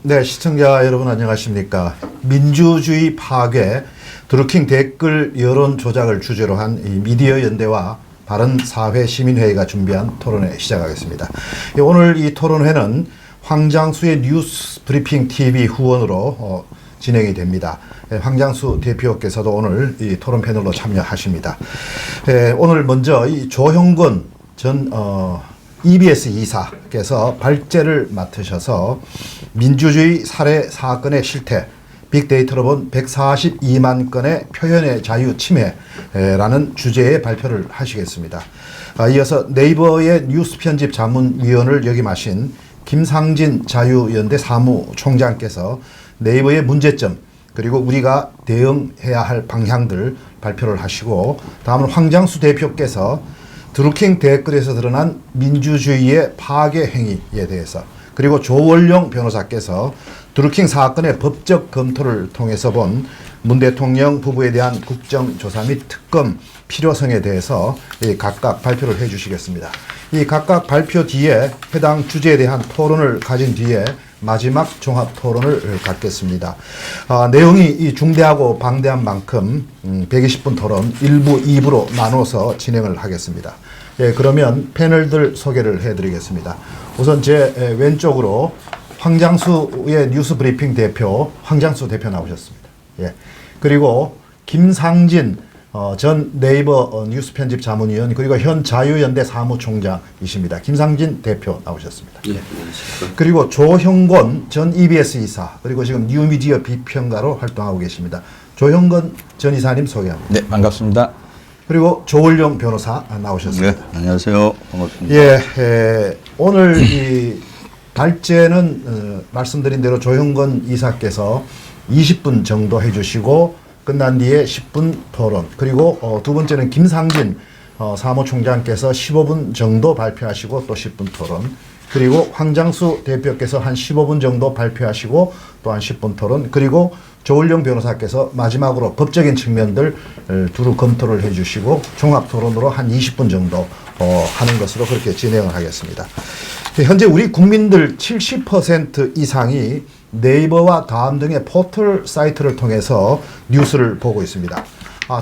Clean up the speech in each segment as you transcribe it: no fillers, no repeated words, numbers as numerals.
네, 시청자 여러분 안녕하십니까. 민주주의 파괴, 드루킹 댓글 여론 조작을 주제로 한 이 미디어 연대와 바른사회 시민회의가 준비한 토론회 시작하겠습니다. 오늘 이 토론회는 황장수의 뉴스 브리핑 TV 후원으로 진행이 됩니다. 황장수 대표께서도 오늘 이 토론 패널로 참여하십니다. 오늘 먼저 이 조형권 전 EBS 이사께서 발제를 맡으셔서 민주주의 살해 사건의 실태, 빅데이터로 본 142만 건의 표현의 자유 침해라는 주제의 발표를 하시겠습니다. 이어서 네이버의 뉴스 편집 자문위원을 역임하신 김상진 자유연대 사무총장께서 네이버의 문제점 그리고 우리가 대응해야 할 방향들 발표를 하시고, 다음은 황장수 대표께서 드루킹 댓글에서 드러난 민주주의의 파괴 행위에 대해서, 그리고 조원룡 변호사께서 드루킹 사건의 법적 검토를 통해서 본 문 대통령 부부에 대한 국정조사 및 특검 필요성에 대해서 각각 발표를 해 주시겠습니다. 이 각각 발표 뒤에 해당 주제에 대한 토론을 가진 뒤에 마지막 종합 토론을 갖겠습니다. 내용이 중대하고 방대한 만큼 120분 토론 1부, 2부로 나눠서 진행을 하겠습니다. 그러면 패널들 소개를 해드리겠습니다. 우선 제 왼쪽으로 황장수의 뉴스 브리핑 대표, 황장수 대표 나오셨습니다. 그리고 김상진 전 네이버 뉴스 편집 자문위원, 그리고 현 자유연대 사무총장이십니다. 김상진 대표 나오셨습니다. 그리고 조형권 전 EBS 이사, 그리고 지금 뉴미디어 비평가로 활동하고 계십니다. 조형권 전 이사님 소개합니다. 네, 반갑습니다. 그리고 조원룡 변호사 나오셨습니다. 네, 안녕하세요. 반갑습니다. 오늘 이 발제는 말씀드린 대로 조형권 이사께서 20분 정도 해주시고 끝난 뒤에 10분 토론, 그리고 두 번째는 김상진 사무총장께서 15분 정도 발표하시고 또 10분 토론, 그리고 황장수 대표께서 한 15분 정도 발표하시고 또 한 10분 토론, 그리고 조원룡 변호사께서 마지막으로 법적인 측면들 두루 검토를 해주시고 종합 토론으로 한 20분 정도 하는 것으로 그렇게 진행을 하겠습니다. 현재 우리 국민들 70% 이상이 네이버와 다음 등의 포털 사이트를 통해서 뉴스를 보고 있습니다.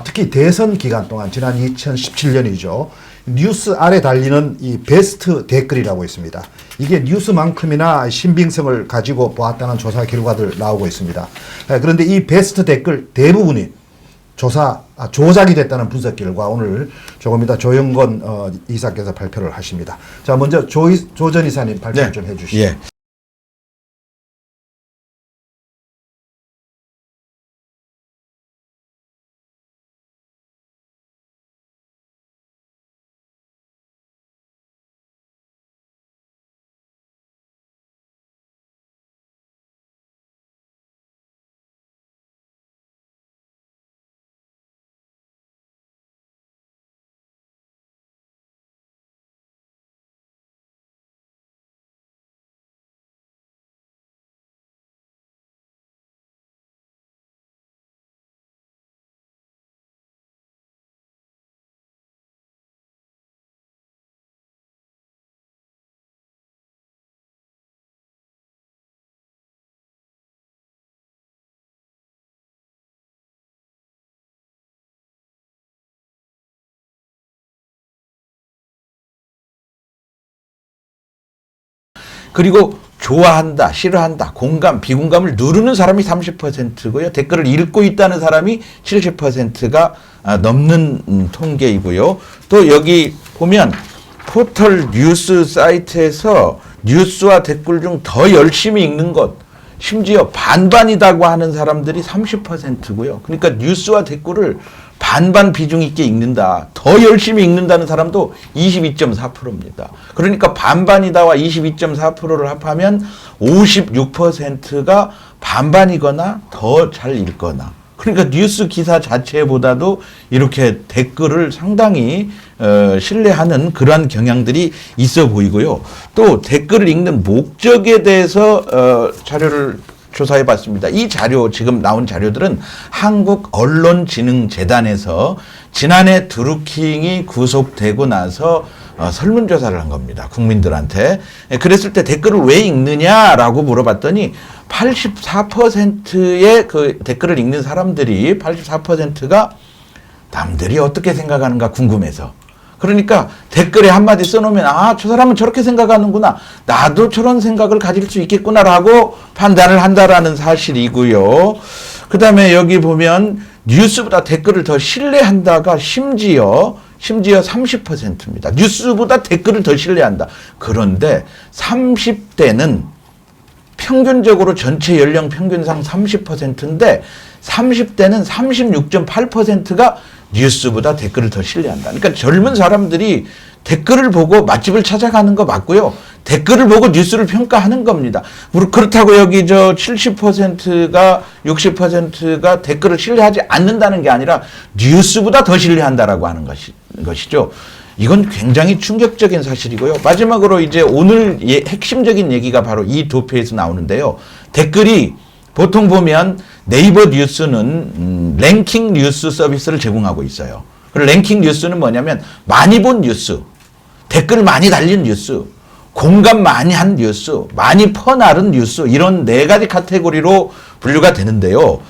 특히 대선 기간 동안 지난 2017년이죠. 뉴스 아래 달리는 이 베스트 댓글이라고 있습니다. 이게 뉴스만큼이나 신빙성을 가지고 보았다는 조사 결과들 나오고 있습니다. 그런데 이 베스트 댓글 대부분이 조작이 됐다는 분석 결과 오늘 조금 이따 조형권 이사께서 발표를 하십니다. 자, 먼저 조 전 이사님 발표 좀 해주시죠. 그리고 좋아한다, 싫어한다, 공감, 비공감을 누르는 사람이 30%고요. 댓글을 읽고 있다는 사람이 70%가 넘는 통계이고요. 또 여기 보면 포털 뉴스 사이트에서 뉴스와 댓글 중 더 열심히 읽는 것, 심지어 반반이라고 하는 사람들이 30%고요. 그러니까 뉴스와 댓글을 반반 비중 있게 읽는다, 더 열심히 읽는다는 사람도 22.4%입니다. 그러니까 반반이다와 22.4%를 합하면 56%가 반반이거나 더 잘 읽거나, 그러니까 뉴스 기사 자체보다도 이렇게 댓글을 상당히 신뢰하는 그러한 경향들이 있어 보이고요. 또 댓글을 읽는 목적에 대해서 자료를 조사해 봤습니다. 이 자료, 지금 나온 자료들은 한국언론진흥재단에서 지난해 드루킹이 구속되고 나서 설문조사를 한 겁니다. 국민들한테. 그랬을 때 댓글을 왜 읽느냐라고 물어봤더니 84%의 그 댓글을 읽는 사람들이 84%가 남들이 어떻게 생각하는가 궁금해서. 그러니까 댓글에 한마디 써놓으면 아, 저 사람은 저렇게 생각하는구나. 나도 저런 생각을 가질 수 있겠구나라고 판단을 한다라는 사실이고요. 그 다음에 여기 보면 뉴스보다 댓글을 더 신뢰한다가 심지어 30%입니다. 뉴스보다 댓글을 더 신뢰한다. 그런데 30대는 평균적으로 전체 연령 평균상 30%인데 30대는 36.8%가 뉴스보다 댓글을 더 신뢰한다. 그러니까 젊은 사람들이 댓글을 보고 맛집을 찾아가는 거 맞고요. 댓글을 보고 뉴스를 평가하는 겁니다. 그렇다고 여기 70%가 60%가 댓글을 신뢰하지 않는다는 게 아니라 뉴스보다 더 신뢰한다라고 하는 것이죠. 이건 굉장히 충격적인 사실이고요. 마지막으로 이제 오늘 핵심적인 얘기가 바로 이 도표에서 나오는데요. 댓글이 보통 보면 네이버 뉴스는 랭킹 뉴스 서비스를 제공하고 있어요. 그리고 랭킹 뉴스는 뭐냐면 많이 본 뉴스, 댓글 많이 달린 뉴스, 공감 많이 한 뉴스, 많이 퍼나른 뉴스 이런 네 가지 카테고리로 분류가 되는데요.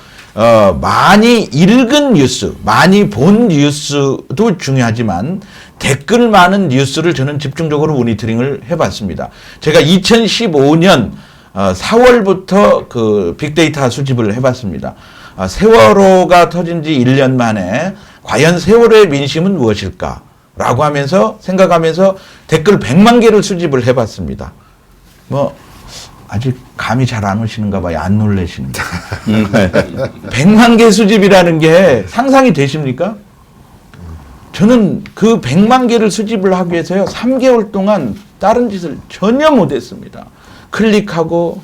많이 읽은 뉴스, 많이 본 뉴스도 중요하지만 댓글 많은 뉴스를 저는 집중적으로 모니터링을 해봤습니다. 제가 2015년 4월부터 그 빅데이터 수집을 해봤습니다. 세월호가 터진 지 1년 만에 과연 세월호의 민심은 무엇일까? 라고 하면서 생각하면서 댓글 100만 개를 수집을 해봤습니다. 뭐 아직 감이 잘 안 오시는가 봐요. 안 놀라시는가. 100만 개 수집이라는 게 상상이 되십니까? 저는 그 100만 개를 수집을 하기 위해서요. 3개월 동안 다른 짓을 전혀 못했습니다. 클릭하고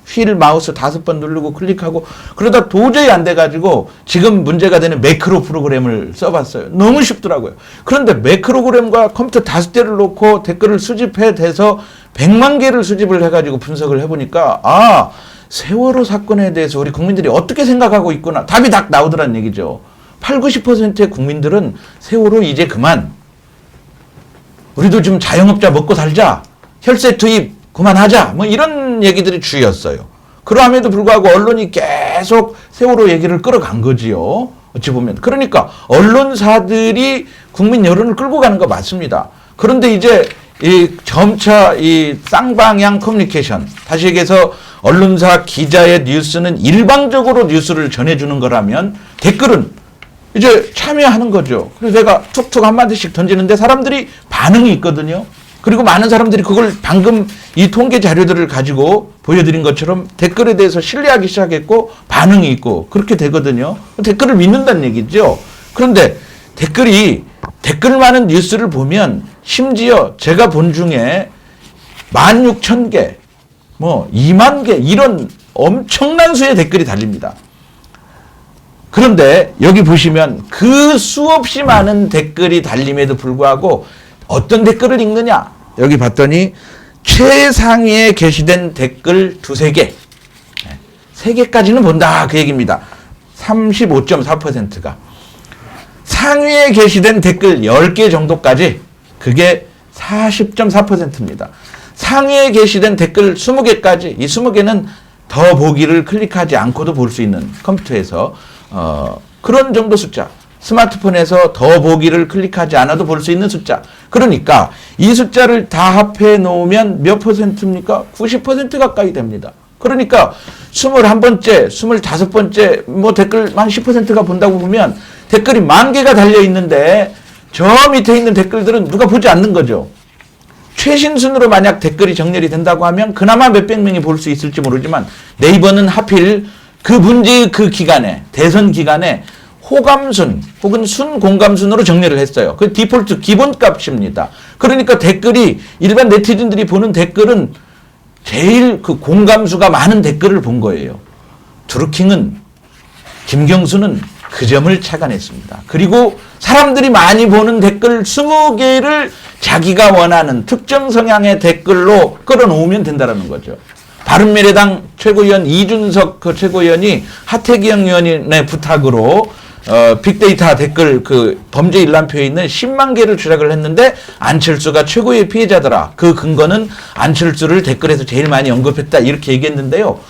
휠 마우스 5번 누르고 클릭하고 그러다 도저히 안 돼가지고 지금 문제가 되는 매크로 프로그램을 써봤어요. 너무 쉽더라고요. 그런데 매크로그램과 컴퓨터 5대를 놓고 댓글을 수집해 대서 100만 개를 수집을 해가지고 분석을 해보니까 아, 세월호 사건에 대해서 우리 국민들이 어떻게 생각하고 있구나. 답이 딱 나오더란 얘기죠. 80~90%의 국민들은 세월호 이제 그만. 우리도 좀 자영업자 먹고 살자. 혈세 투입 그만하자. 뭐 이런 얘기들이 주였어요. 그럼에도 불구하고 언론이 계속 세월호 얘기를 끌어간 거지요. 어찌 보면. 그러니까 언론사들이 국민 여론을 끌고 가는 거 맞습니다. 그런데 이제 이 점차 이 쌍방향 커뮤니케이션, 다시 얘기해서 언론사 기자의 뉴스는 일방적으로 뉴스를 전해주는 거라면 댓글은 이제 참여하는 거죠. 그래서 내가 툭툭 한마디씩 던지는데 사람들이 반응이 있거든요. 그리고 많은 사람들이 그걸 방금 이 통계 자료들을 가지고 보여드린 것처럼 댓글에 대해서 신뢰하기 시작했고 반응이 있고 그렇게 되거든요. 댓글을 믿는다는 얘기죠. 그런데 댓글 많은 뉴스를 보면 심지어 제가 본 중에 16,000개, 뭐 2만 개 이런 엄청난 수의 댓글이 달립니다. 그런데 여기 보시면 그 수없이 많은 댓글이 달림에도 불구하고 어떤 댓글을 읽느냐? 여기 봤더니 최상위에 게시된 댓글 2~3개. 3개까지는 본다. 그 얘기입니다. 35.4%가. 상위에 게시된 댓글 10개 정도까지 그게 40.4%입니다. 상위에 게시된 댓글 20개까지 이 20개는 더 보기를 클릭하지 않고도 볼 수 있는 컴퓨터에서 그런 정도 숫자. 스마트폰에서 더 보기를 클릭하지 않아도 볼 수 있는 숫자. 그러니까 이 숫자를 다 합해 놓으면 몇 %입니까? 90% 가까이 됩니다. 그러니까 21번째, 25번째 뭐 댓글 한 10%가 본다고 보면 댓글이 10,000개가 달려 있는데 저 밑에 있는 댓글들은 누가 보지 않는 거죠. 최신 순으로 만약 댓글이 정렬이 된다고 하면 그나마 몇백 명이 볼 수 있을지 모르지만 네이버는 하필 그 문제의 그 기간에, 대선 기간에 호감순 혹은 순공감순으로 정리를 했어요. 그 디폴트 기본값입니다. 그러니까 댓글이 일반 네티즌들이 보는 댓글은 제일 그 공감수가 많은 댓글을 본 거예요. 드루킹은, 김경수는 그 점을 착안했습니다. 그리고 사람들이 많이 보는 댓글 20개를 자기가 원하는 특정 성향의 댓글로 끌어놓으면 된다는 거죠. 바른미래당 최고위원 이준석 그 최고위원이 하태경 의원의 부탁으로 빅데이터 댓글 그 범죄 일람표에 있는 10만 개를 조작을 했는데 안철수가 최고의 피해자더라. 그 근거는 안철수를 댓글에서 제일 많이 언급했다. 이렇게 얘기했는데요.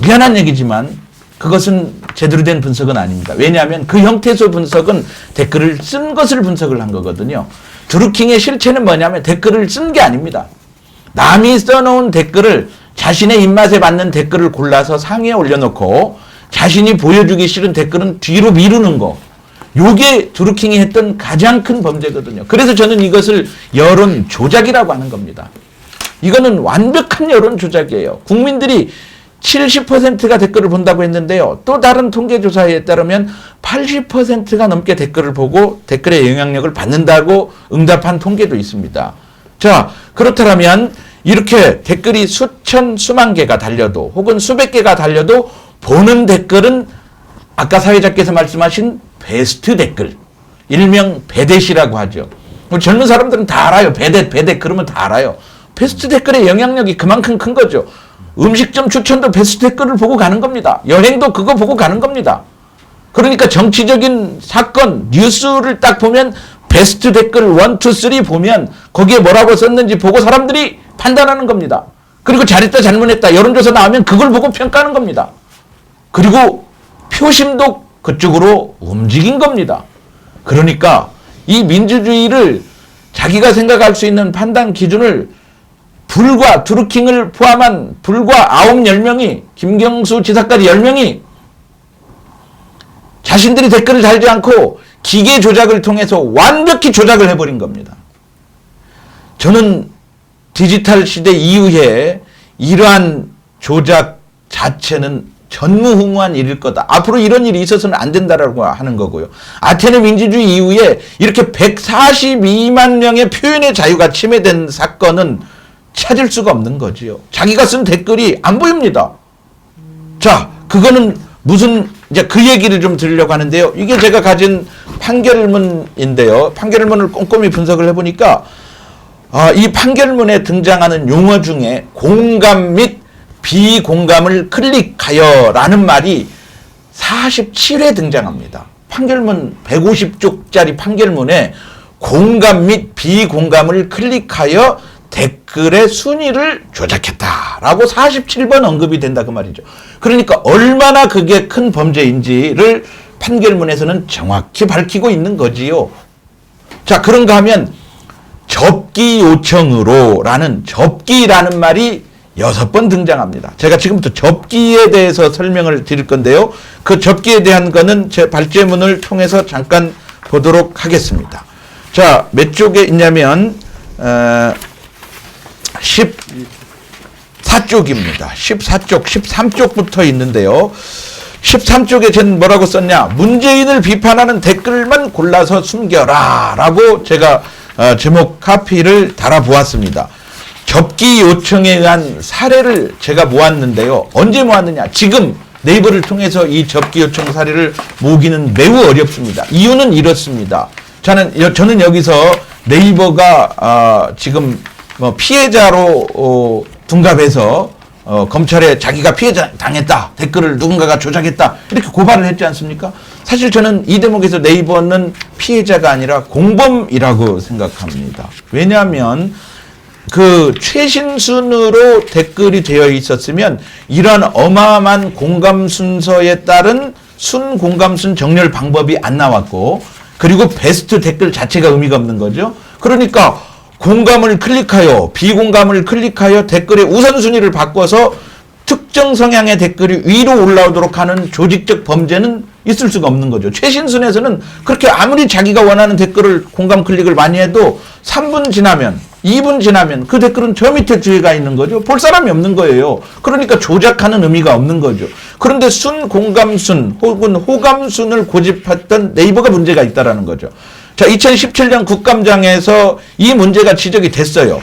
미안한 얘기지만 그것은 제대로 된 분석은 아닙니다. 왜냐하면 그 형태에서 분석은 댓글을 쓴 것을 분석을 한 거거든요. 드루킹의 실체는 뭐냐면 댓글을 쓴 게 아닙니다. 남이 써놓은 댓글을 자신의 입맛에 맞는 댓글을 골라서 상위에 올려놓고 자신이 보여주기 싫은 댓글은 뒤로 미루는 거. 요게 드루킹이 했던 가장 큰 범죄거든요. 그래서 저는 이것을 여론 조작이라고 하는 겁니다. 이거는 완벽한 여론 조작이에요. 국민들이 70%가 댓글을 본다고 했는데요. 또 다른 통계조사에 따르면 80%가 넘게 댓글을 보고 댓글의 영향력을 받는다고 응답한 통계도 있습니다. 자, 그렇다면 이렇게 댓글이 수천, 수만 개가 달려도 혹은 수백 개가 달려도 보는 댓글은 아까 사회자께서 말씀하신 베스트 댓글, 일명 베댓이라고 하죠. 젊은 사람들은 다 알아요. 베댓 그러면 다 알아요. 베스트 댓글의 영향력이 그만큼 큰 거죠. 음식점 추천도 베스트 댓글을 보고 가는 겁니다. 여행도 그거 보고 가는 겁니다. 그러니까 정치적인 사건, 뉴스를 딱 보면 베스트 댓글 1, 2, 3 보면 거기에 뭐라고 썼는지 보고 사람들이 판단하는 겁니다. 그리고 잘했다 잘못했다 여론조사 나오면 그걸 보고 평가하는 겁니다. 그리고 표심도 그쪽으로 움직인 겁니다. 그러니까 이 민주주의를 자기가 생각할 수 있는 판단 기준을 불과 드루킹을 포함한 불과 9, 10명이 김경수 지사까지 10명이 자신들이 댓글을 달지 않고 기계 조작을 통해서 완벽히 조작을 해버린 겁니다. 저는 디지털 시대 이후에 이러한 조작 자체는 전무후무한 일일 거다. 앞으로 이런 일이 있어서는 안 된다라고 하는 거고요. 아테네 민주주의 이후에 이렇게 142만 명의 표현의 자유가 침해된 사건은 찾을 수가 없는 거지요. 자기가 쓴 댓글이 안 보입니다. 자, 그거는 무슨 이제 그 얘기를 좀 드리려고 하는데요. 이게 제가 가진 판결문인데요. 판결문을 꼼꼼히 분석을 해보니까 이 판결문에 등장하는 용어 중에 공감 및 비공감을 클릭하여 라는 말이 47회 등장합니다. 판결문 150쪽짜리 판결문에 공감 및 비공감을 클릭하여 댓글의 순위를 조작했다라고 47번 언급이 된다 그 말이죠. 그러니까 얼마나 그게 큰 범죄인지를 판결문에서는 정확히 밝히고 있는 거지요. 자, 그런가 하면 접기 요청으로 라는 접기라는 말이 6번 등장합니다. 제가 지금부터 접기에 대해서 설명을 드릴 건데요. 그 접기에 대한 거는 제 발제문을 통해서 잠깐 보도록 하겠습니다. 자, 몇 쪽에 있냐면 14쪽입니다. 14쪽, 13쪽부터 있는데요. 13쪽에 전 뭐라고 썼냐. 문재인을 비판하는 댓글만 골라서 숨겨라 라고 제가 제목 카피를 달아보았습니다. 접기 요청에 의한 사례를 제가 모았는데요. 언제 모았느냐. 지금 네이버를 통해서 이 접기 요청 사례를 모으기는 매우 어렵습니다. 이유는 이렇습니다. 저는 여기서 네이버가 지금 피해자로 둔갑해서 검찰에 자기가 피해자 당했다, 댓글을 누군가가 조작했다 이렇게 고발을 했지 않습니까? 사실 저는 이 대목에서 네이버는 피해자가 아니라 공범이라고 생각합니다. 왜냐하면 그 최신순으로 댓글이 되어 있었으면 이러한 어마어마한 공감 순서에 따른 순공감순 정렬 방법이 안 나왔고, 그리고 베스트 댓글 자체가 의미가 없는 거죠. 그러니까 공감을 클릭하여 비공감을 클릭하여 댓글의 우선순위를 바꿔서 특정 성향의 댓글이 위로 올라오도록 하는 조직적 범죄는 있을 수가 없는 거죠. 최신순에서는 그렇게 아무리 자기가 원하는 댓글을 공감 클릭을 많이 해도 3분 지나면 2분 지나면 그 댓글은 저 밑에 뒤에 가 있는 거죠. 볼 사람이 없는 거예요. 그러니까 조작하는 의미가 없는 거죠. 그런데 순공감순 혹은 호감순을 고집했던 네이버가 문제가 있다라는 거죠. 자, 2017년 국감장에서 이 문제가 지적이 됐어요.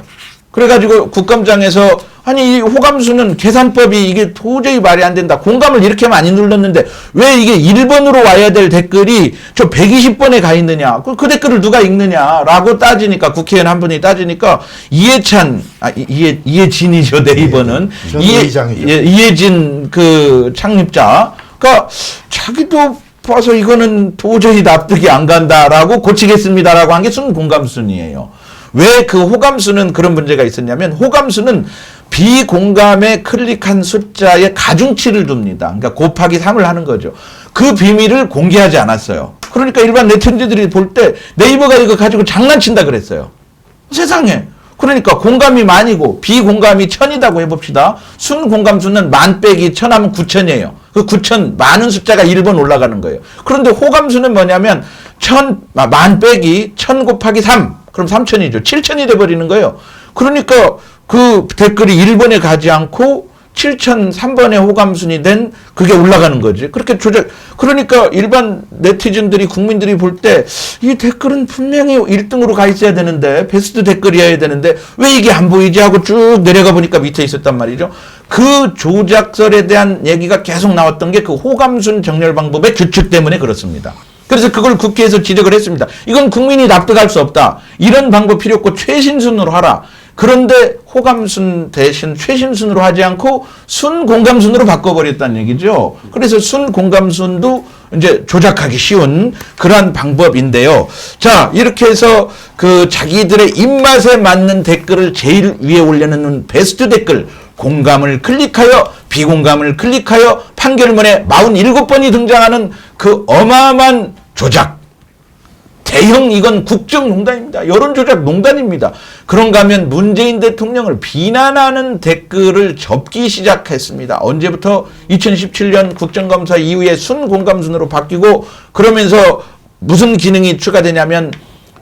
그래가지고 국감장에서 아니 이 호감수는 계산법이 이게 도저히 말이 안 된다. 공감을 이렇게 많이 눌렀는데 왜 이게 1번으로 와야 될 댓글이 저 120번에 가 있느냐. 그 댓글을 누가 읽느냐라고 따지니까 국회의원 한 분이 따지니까 이해진이죠. 네이버는. 전 의장이죠. 이해진 그 창립자가 자기도 봐서 이거는 도저히 납득이 안 간다라고 고치겠습니다라고 한 게 순공감순이에요. 왜 그 호감수는 그런 문제가 있었냐면 호감수는 비공감에 클릭한 숫자의 가중치를 둡니다. 그러니까 곱하기 3을 하는 거죠. 그 비밀을 공개하지 않았어요. 그러니까 일반 네티즌들이 볼 때 네이버가 이거 가지고 장난친다 그랬어요. 세상에. 그러니까 공감이 만이고 비공감이 1000이라고 해봅시다. 순공감수는 만 빼기 1000 하면 9000이에요. 그 9000 많은 숫자가 1번 올라가는 거예요. 그런데 호감수는 뭐냐면 만 빼기 1000 곱하기 3 그럼 3000이죠. 7000이 돼버리는 거예요. 그러니까 그 댓글이 1번에 가지 않고 7003번에 호감순이 된 그게 올라가는 거지. 그렇게 그러니까 일반 네티즌들이 국민들이 볼 때 이 댓글은 분명히 1등으로 가 있어야 되는데 베스트 댓글이어야 되는데 왜 이게 안 보이지 하고 쭉 내려가 보니까 밑에 있었단 말이죠. 그 조작설에 대한 얘기가 계속 나왔던 게 그 호감순 정렬 방법의 규칙 때문에 그렇습니다. 그래서 그걸 국회에서 지적을 했습니다. 이건 국민이 납득할 수 없다. 이런 방법 필요 없고 최신순으로 하라. 그런데 호감순 대신 최신순으로 하지 않고 순공감순으로 바꿔버렸다는 얘기죠. 그래서 순공감순도 이제 조작하기 쉬운 그러한 방법인데요. 자, 이렇게 해서 그 자기들의 입맛에 맞는 댓글을 제일 위에 올려놓는 베스트 댓글, 공감을 클릭하여 비공감을 클릭하여 판결문에 47번이 등장하는 그 어마어마한 조작. 대형 이건 국정농단입니다. 여론조작 농단입니다. 그런가 하면 문재인 대통령을 비난하는 댓글을 접기 시작했습니다. 언제부터? 2017년 국정감사 이후에 순공감순으로 바뀌고 그러면서 무슨 기능이 추가되냐면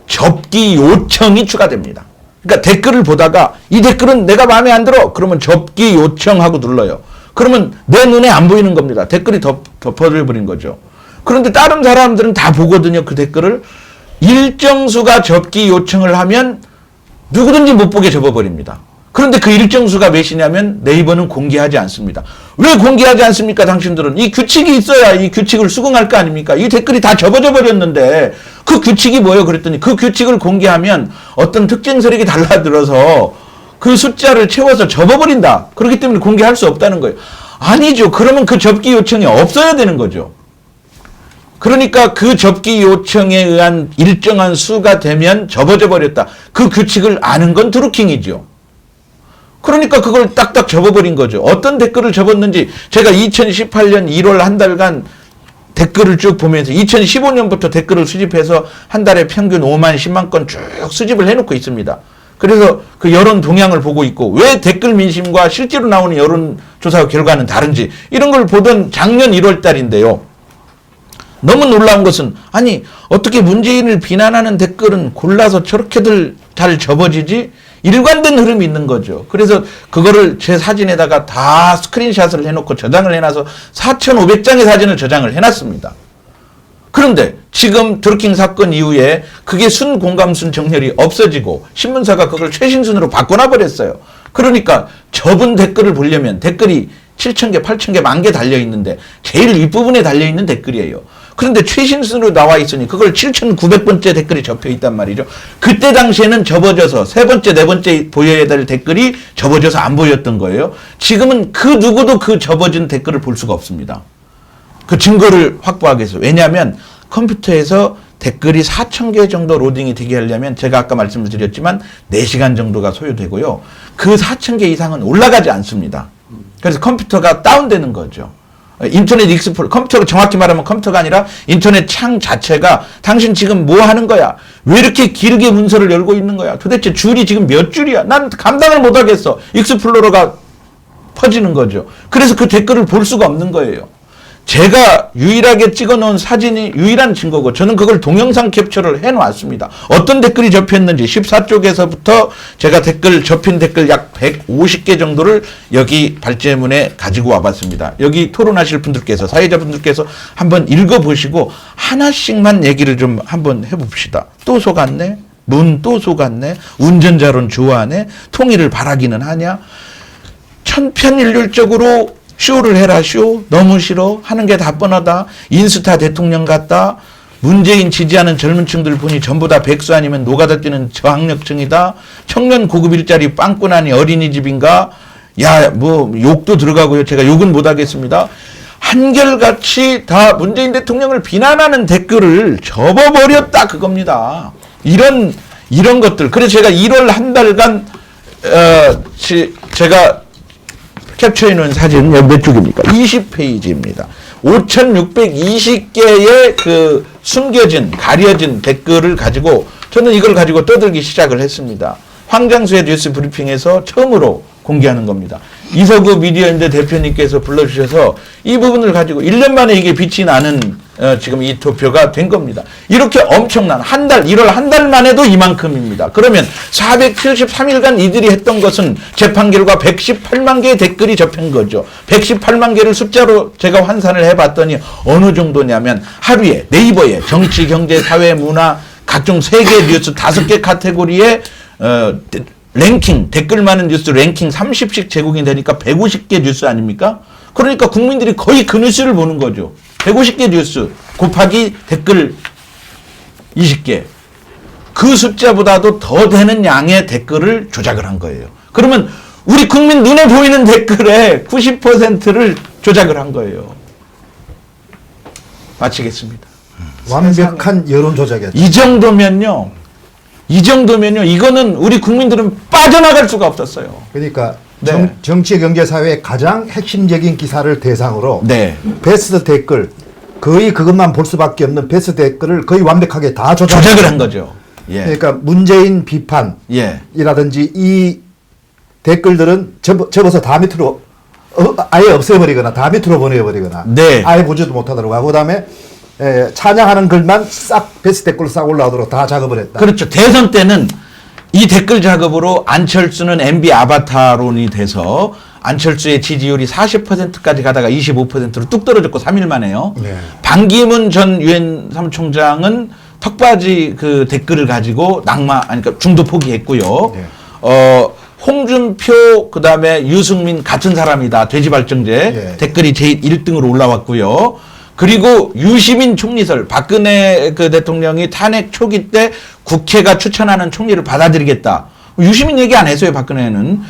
접기 요청이 추가됩니다. 그러니까 댓글을 보다가 이 댓글은 내가 마음에 안 들어. 그러면 접기 요청하고 눌러요. 그러면 내 눈에 안 보이는 겁니다. 댓글이 덮어버린 거죠. 그런데 다른 사람들은 다 보거든요. 그 댓글을. 일정 수가 접기 요청을 하면 누구든지 못 보게 접어버립니다. 그런데 그 일정 수가 몇이냐면 네이버는 공개하지 않습니다. 왜 공개하지 않습니까? 당신들은 이 규칙이 있어야 이 규칙을 수긍할 거 아닙니까? 이 댓글이 다 접어져 버렸는데 그 규칙이 뭐예요? 그랬더니 그 규칙을 공개하면 어떤 특정 세력이 달라들어서 그 숫자를 채워서 접어버린다. 그렇기 때문에 공개할 수 없다는 거예요. 아니죠. 그러면 그 접기 요청이 없어야 되는 거죠. 그러니까 그 접기 요청에 의한 일정한 수가 되면 접어져 버렸다. 그 규칙을 아는 건 드루킹이죠. 그러니까 그걸 딱딱 접어버린 거죠. 어떤 댓글을 접었는지 제가 2018년 1월 한 달간 댓글을 쭉 보면서 2015년부터 댓글을 수집해서 한 달에 평균 5만 10만 건 쭉 수집을 해놓고 있습니다. 그래서 그 여론 동향을 보고 있고 왜 댓글 민심과 실제로 나오는 여론조사 결과는 다른지 이런 걸 보던 작년 1월 달인데요. 너무 놀라운 것은 아니 어떻게 문재인을 비난하는 댓글은 골라서 저렇게들 잘 접어지지? 일관된 흐름이 있는 거죠. 그래서 그거를 제 사진에다가 다 스크린샷을 해놓고 저장을 해놔서 4,500장의 사진을 저장을 해놨습니다. 그런데 지금 드루킹 사건 이후에 그게 순공감순 정렬이 없어지고 신문사가 그걸 최신순으로 바꿔놔버렸어요. 그러니까 접은 댓글을 보려면 댓글이 7,000개, 8,000개, 10,000개 달려있는데 제일 윗부분에 달려있는 댓글이에요. 그런데 최신순으로 나와 있으니 그걸 7,900번째 댓글이 접혀 있단 말이죠. 그때 당시에는 접어져서 세 번째, 네 번째 보여야 될 댓글이 접어져서 안 보였던 거예요. 지금은 그 누구도 그 접어진 댓글을 볼 수가 없습니다. 그 증거를 확보하기 위해서. 왜냐하면 컴퓨터에서 댓글이 4,000개 정도 로딩이 되게 하려면 제가 아까 말씀을 드렸지만 4시간 정도가 소요되고요. 그 4,000개 이상은 올라가지 않습니다. 그래서 컴퓨터가 다운되는 거죠. 인터넷 익스플로러, 컴퓨터가 정확히 말하면 컴퓨터가 아니라 인터넷 창 자체가 당신 지금 뭐 하는 거야? 왜 이렇게 길게 문서를 열고 있는 거야? 도대체 줄이 지금 몇 줄이야? 난 감당을 못 하겠어. 익스플로러가 퍼지는 거죠. 그래서 그 댓글을 볼 수가 없는 거예요. 제가 유일하게 찍어놓은 사진이 유일한 증거고 저는 그걸 동영상 캡처를 해놓았습니다. 어떤 댓글이 접혔는지 14쪽에서부터 제가 접힌 댓글 약 150개 정도를 여기 발제문에 가지고 와봤습니다. 여기 토론하실 분들께서 사회자분들께서 한번 읽어보시고 하나씩만 얘기를 좀 한번 해봅시다. 또 속았네? 문 또 속았네. 운전자론 좋아하네. 통일을 바라기는 하냐. 천편일률적으로 쇼를 해라 쇼. 너무 싫어. 하는 게 다 뻔하다. 인스타 대통령 같다. 문재인 지지하는 젊은 층들 보니 전부 다 백수 아니면 노가다 뛰는 저학력층이다. 청년 고급 일자리 빵꾸나니 어린이집인가. 야, 뭐 욕도 들어가고요. 제가 욕은 못하겠습니다. 한결같이 다 문재인 대통령을 비난하는 댓글을 접어버렸다 그겁니다. 이런 것들. 그래서 제가 1월 한 달간 제가 캡처해 놓은 사진은 몇 쪽입니까? 20페이지입니다. 5,620개의 그 숨겨진 가려진 댓글을 가지고 저는 이걸 가지고 떠들기 시작을 했습니다. 황장수의 뉴스 브리핑에서 처음으로 공개하는 겁니다. 이서구 미디어연대 대표님께서 불러주셔서 이 부분을 가지고 1년 만에 이게 빛이 나는 지금 이 투표가 된 겁니다. 이렇게 엄청난 1월 한 달 만에도 이만큼입니다. 그러면 473일간 이들이 했던 것은 재판 결과 118만 개의 댓글이 접힌 거죠. 118만 개를 숫자로 제가 환산을 해봤더니 어느 정도냐면 하루에 네이버에 정치, 경제, 사회, 문화 각종 3개 뉴스 5개 카테고리에 랭킹, 댓글 많은 뉴스 랭킹 30씩 제공이 되니까 150개 뉴스 아닙니까? 그러니까 국민들이 거의 그 뉴스를 보는 거죠. 150개 뉴스 곱하기 댓글 20개. 그 숫자보다도 더 되는 양의 댓글을 조작을 한 거예요. 그러면 우리 국민 눈에 보이는 댓글의 90%를 조작을 한 거예요. 마치겠습니다. 완벽한 여론 조작이었죠. 이 정도면요, 이거는 우리 국민들은 빠져나갈 수가 없었어요. 그러니까 네. 정치, 경제, 사회의 가장 핵심적인 기사를 대상으로 네. 베스트 댓글, 거의 그것만 볼 수밖에 없는 베스트 댓글을 거의 완벽하게 다 조작을 한 거죠. 예. 그러니까 문재인 비판이라든지 이 댓글들은 접어서 다 밑으로 아예 없애버리거나 다 밑으로 보내버리거나 네. 아예 보지도 못하도록 하고 그다음에 찬양하는 글만 싹 베스트 댓글로 싹 올라오도록 다 작업을 했다. 그렇죠. 대선 때는 이 댓글 작업으로 안철수는 MB 아바타론이 돼서 안철수의 지지율이 40%까지 가다가 25%로 뚝 떨어졌고 3일 만에요. 네. 반기문 전 유엔 사무총장은 턱받이 그 댓글을 가지고 그러니까 중도 포기했고요. 네. 홍준표 그다음에 유승민 같은 사람이다. 돼지발정제 네. 댓글이 제일 1등으로 올라왔고요. 그리고 유시민 총리설 박근혜 그 대통령이 탄핵 초기 때 국회가 추천하는 총리를 받아들이겠다. 유시민 얘기 안 했어요. 박근혜는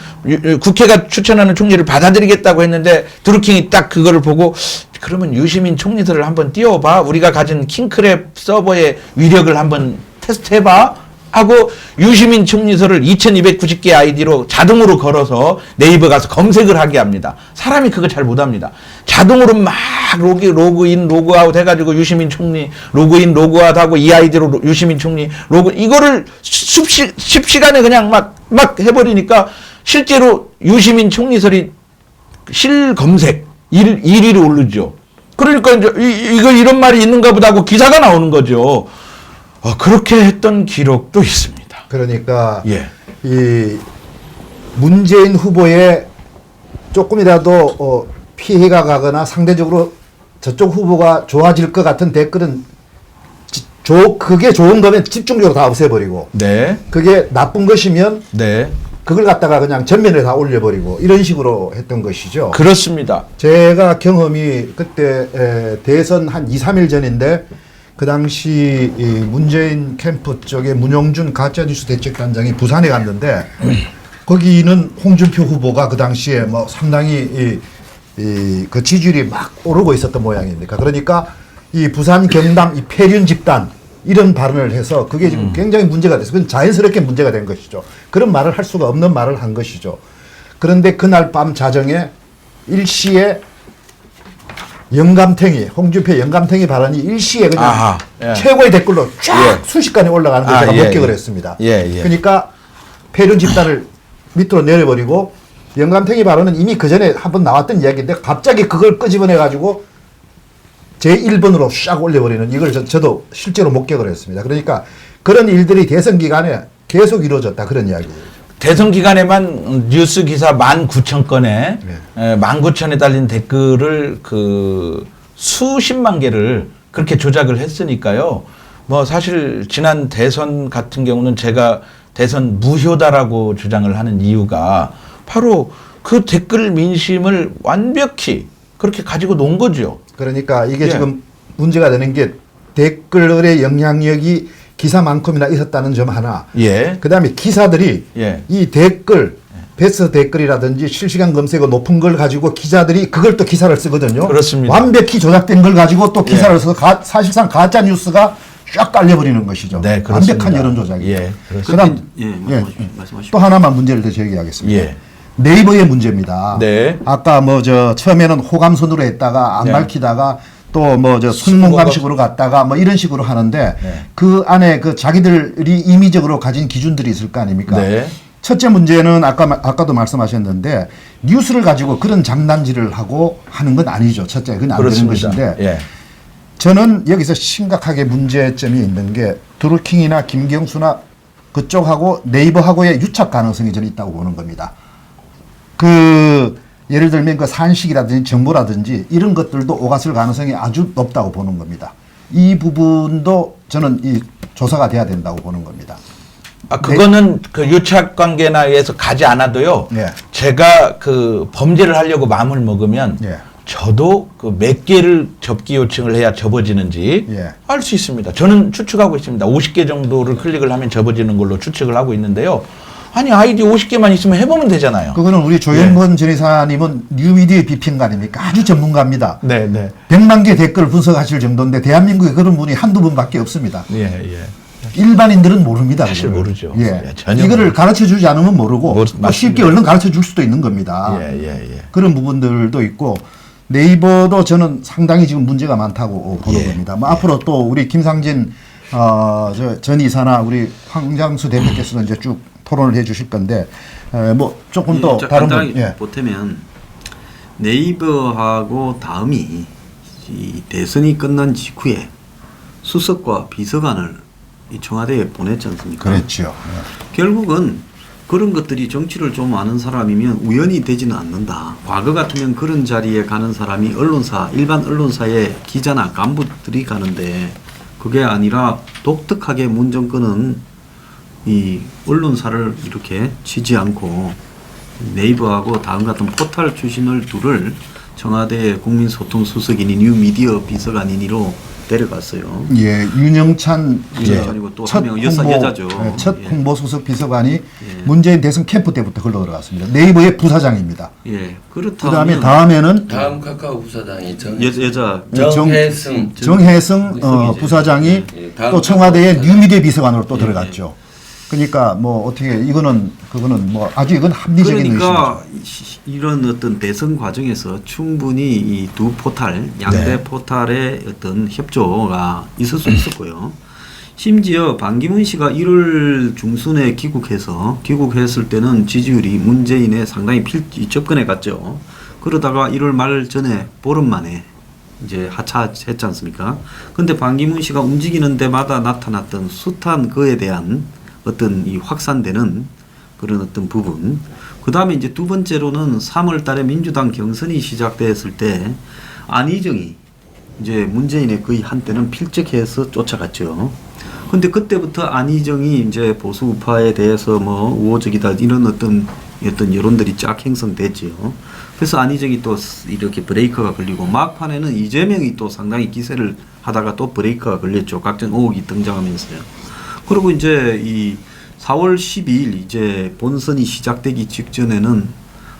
국회가 추천하는 총리를 받아들이겠다고 했는데 드루킹이 딱 그거를 보고 그러면 유시민 총리설을 한번 띄워봐. 우리가 가진 킹크랩 서버의 위력을 한번 테스트해봐. 하고 유시민 총리설을 2290개 아이디로 자동으로 걸어서 네이버 가서 검색을 하게 합니다. 사람이 그거 잘 못합니다. 자동으로 막 로그인 로그아웃 해가지고 유시민 총리 로그인 로그아웃 하고 이 아이디로 유시민 총리 이거를 10시간에 그냥 막 해버리니까 실제로 유시민 총리설이 실검색 1위로 오르죠. 그러니까 이제 이거 이런 말이 있는가 보다 하고 기사가 나오는 거죠. 그렇게 했던 기록도 있습니다. 그러니까 예. 이 문재인 후보에 조금이라도 피해가 가거나 상대적으로 저쪽 후보가 좋아질 것 같은 댓글은 그게 좋은 거면 집중적으로 다 없애버리고 네. 그게 나쁜 것이면 네. 그걸 갖다가 그냥 전면에 다 올려버리고 이런 식으로 했던 것이죠. 그렇습니다. 제가 경험이 그때 대선 한 2, 3일 전인데 그 당시 이 문재인 캠프 쪽에 문용준 가짜뉴스 대책단장이 부산에 갔는데 거기는 홍준표 후보가 그 당시에 뭐 상당히 그 지지율이 막 오르고 있었던 모양입니다. 그러니까 이 부산 경남 이 폐륜 집단 이런 발언을 해서 그게 지금 굉장히 문제가 됐어요. 그건 자연스럽게 문제가 된 것이죠. 그런 말을 할 수가 없는 말을 한 것이죠. 그런데 그날 밤 자정에 일시에 영감탱이, 홍준표 영감탱이 발언이 일시에 그냥 아하, 예. 최고의 댓글로 쫙 예. 순식간에 올라가는 걸 제가 예, 목격을 예. 했습니다. 예, 예. 그러니까 폐륜 집단을 밑으로 내려버리고 영감탱이 발언은 이미 그 전에 한번 나왔던 이야기인데 갑자기 그걸 끄집어내가지고 제 1번으로 쫙 올려버리는 이걸 저도 실제로 목격을 했습니다. 그러니까 그런 일들이 대선 기간에 계속 이루어졌다 그런 이야기예요. 대선 기간에만 뉴스 기사 19,000건에 네. 19,000에 달린 댓글을 그 수십만 개를 그렇게 조작을 했으니까요. 뭐 사실 지난 대선 같은 경우는 제가 대선 무효다라고 주장을 하는 이유가 바로 그 댓글 민심을 완벽히 그렇게 가지고 논 거죠. 그러니까 이게 예. 지금 문제가 되는 게 댓글의 영향력이 기사만큼이나 있었다는 점 하나. 예. 그다음에 기사들이 예. 이 댓글 베스트 댓글이라든지 실시간 검색어 높은 걸 가지고 기자들이 그걸 또 기사를 쓰거든요. 그렇습니다. 완벽히 조작된 걸 가지고 또 기사를 예. 써서 사실상 가짜 뉴스가 쫙 깔려버리는 것이죠. 네, 그렇습니다. 완벽한 여론 조작이죠. 예, 그렇습니다. 그다음 말씀하시죠. 또 하나만 문제를 더 제기하겠습니다. 예. 네이버의 문제입니다. 네. 아까 뭐 처음에는 호감순으로 했다가 안 네. 밝히다가 또 뭐 순문감식으로 갔다가 뭐 이런 식으로 하는데 네. 그 안에 그 자기들이 임의적으로 가진 기준들이 있을 거 아닙니까? 네. 첫째 문제는 아까도 말씀하셨는데 뉴스를 가지고 그런 장난질을 하고 하는 건 아니죠. 첫째, 그건 안 되는 그렇습니다. 것인데 예. 저는 여기서 심각하게 문제점이 있는 게 드루킹이나 김경수나 그쪽하고 네이버하고의 유착 가능성이 저는 있다고 보는 겁니다. 예를 들면 그 산식이라든지 정보라든지 이런 것들도 오갔을 가능성이 아주 높다고 보는 겁니다. 이 부분도 저는 이 조사가 돼야 된다고 보는 겁니다. 아, 그거는 그 유착 관계나 해서 가지 않아도요. 예. 제가 그 범죄를 하려고 마음을 먹으면 예. 저도 그 몇 개를 접기 요청을 해야 접어지는지 예. 알 수 있습니다. 저는 추측하고 있습니다. 50개 정도를 클릭을 하면 접어지는 걸로 추측을 하고 있는데요. 아니 아이디 50개만 있으면 해보면 되잖아요. 그거는 우리 조현건 전 이사님은 뉴미디어 비평가니까 아주 전문가입니다. 네, 네. 100만 개 댓글 분석하실 정도인데 대한민국에 그런 분이 한두 분밖에 없습니다. 예, 예. 일반인들은 모릅니다. 사실 그거를. 모르죠. 예. 예, 전혀 이거를 모르죠. 가르쳐 주지 않으면 모르고 또 맞습니다. 쉽게 얼른 가르쳐 줄 수도 있는 겁니다. 예, 예, 예. 그런 부분들도 있고 네이버도 저는 상당히 지금 문제가 많다고 보는 예. 겁니다. 뭐 앞으로 또 우리 김상진 전 이사나 우리 황장수 대표께서는 이제 쭉 토론을 해 주실 건데 뭐 조금 더 다른 간단하게 분, 예. 보태면 네이버하고 다음이 이 대선이 끝난 직후에 수석과 비서관을 이 청와대에 보냈지 않습니까? 그렇죠. 결국은 그런 것들이 정치를 좀 아는 사람이면 우연히 되지는 않는다. 과거 같으면 그런 자리에 가는 사람이 언론사, 일반 언론사의 기자나 간부들이 가는데 그게 아니라 독특하게 문정권은 이 언론사를 이렇게 치지 않고 네이버하고 다음 같은 포털 출신을 둘을 청와대 국민소통수석인이 뉴미디어 비서관인으로 데려갔어요. 예, 윤영찬 윤영찬이고 또 한 명은 여자죠. 첫 예. 홍보수석 비서관이 문재인 대선 캠프 때부터 흘러 들어갔습니다. 네이버의 부사장입니다. 예, 그다음에 그렇다면 다음에는 다음 카카오 부사장이 여자 정혜승 정혜승 부사장이 예, 다음 또 청와대의 부사장. 뉴미디어 비서관으로 또 들어갔죠. 그러니까 뭐 어떻게 그거는 뭐 아주 이건 합리적인 그러니까 의심이죠. 이런 어떤 대선 과정에서 충분히 이 두 포탈 양대 네. 포탈의 어떤 협조가 있을 수 있었고요. 심지어 반기문 씨가 1월 중순에 귀국했을 때는 지지율이 문재인에 상당히 접근해 갔죠. 그러다가 1월 말 전에 보름 만에 이제 하차했지 않습니까? 근데 반기문 씨가 움직이는 데마다 나타났던 숱한 그에 대한 어떤 이 확산되는 그런 어떤 부분. 그 다음에 이제 두 번째로는 3월 달에 민주당 경선이 시작됐을 때 안희정이 이제 문재인의 거의 한때는 필적해서 쫓아갔죠. 근데 그때부터 안희정이 이제 보수 우파에 대해서 뭐 우호적이다 이런 어떤 여론들이 쫙 형성됐죠. 그래서 안희정이 또 이렇게 브레이크가 걸리고 막판에는 이재명이 또 상당히 기세를 하다가 또 브레이크가 걸렸죠. 각종 의혹이 등장하면서요. 그리고 이제 이 4월 12일 이제 본선이 시작되기 직전에는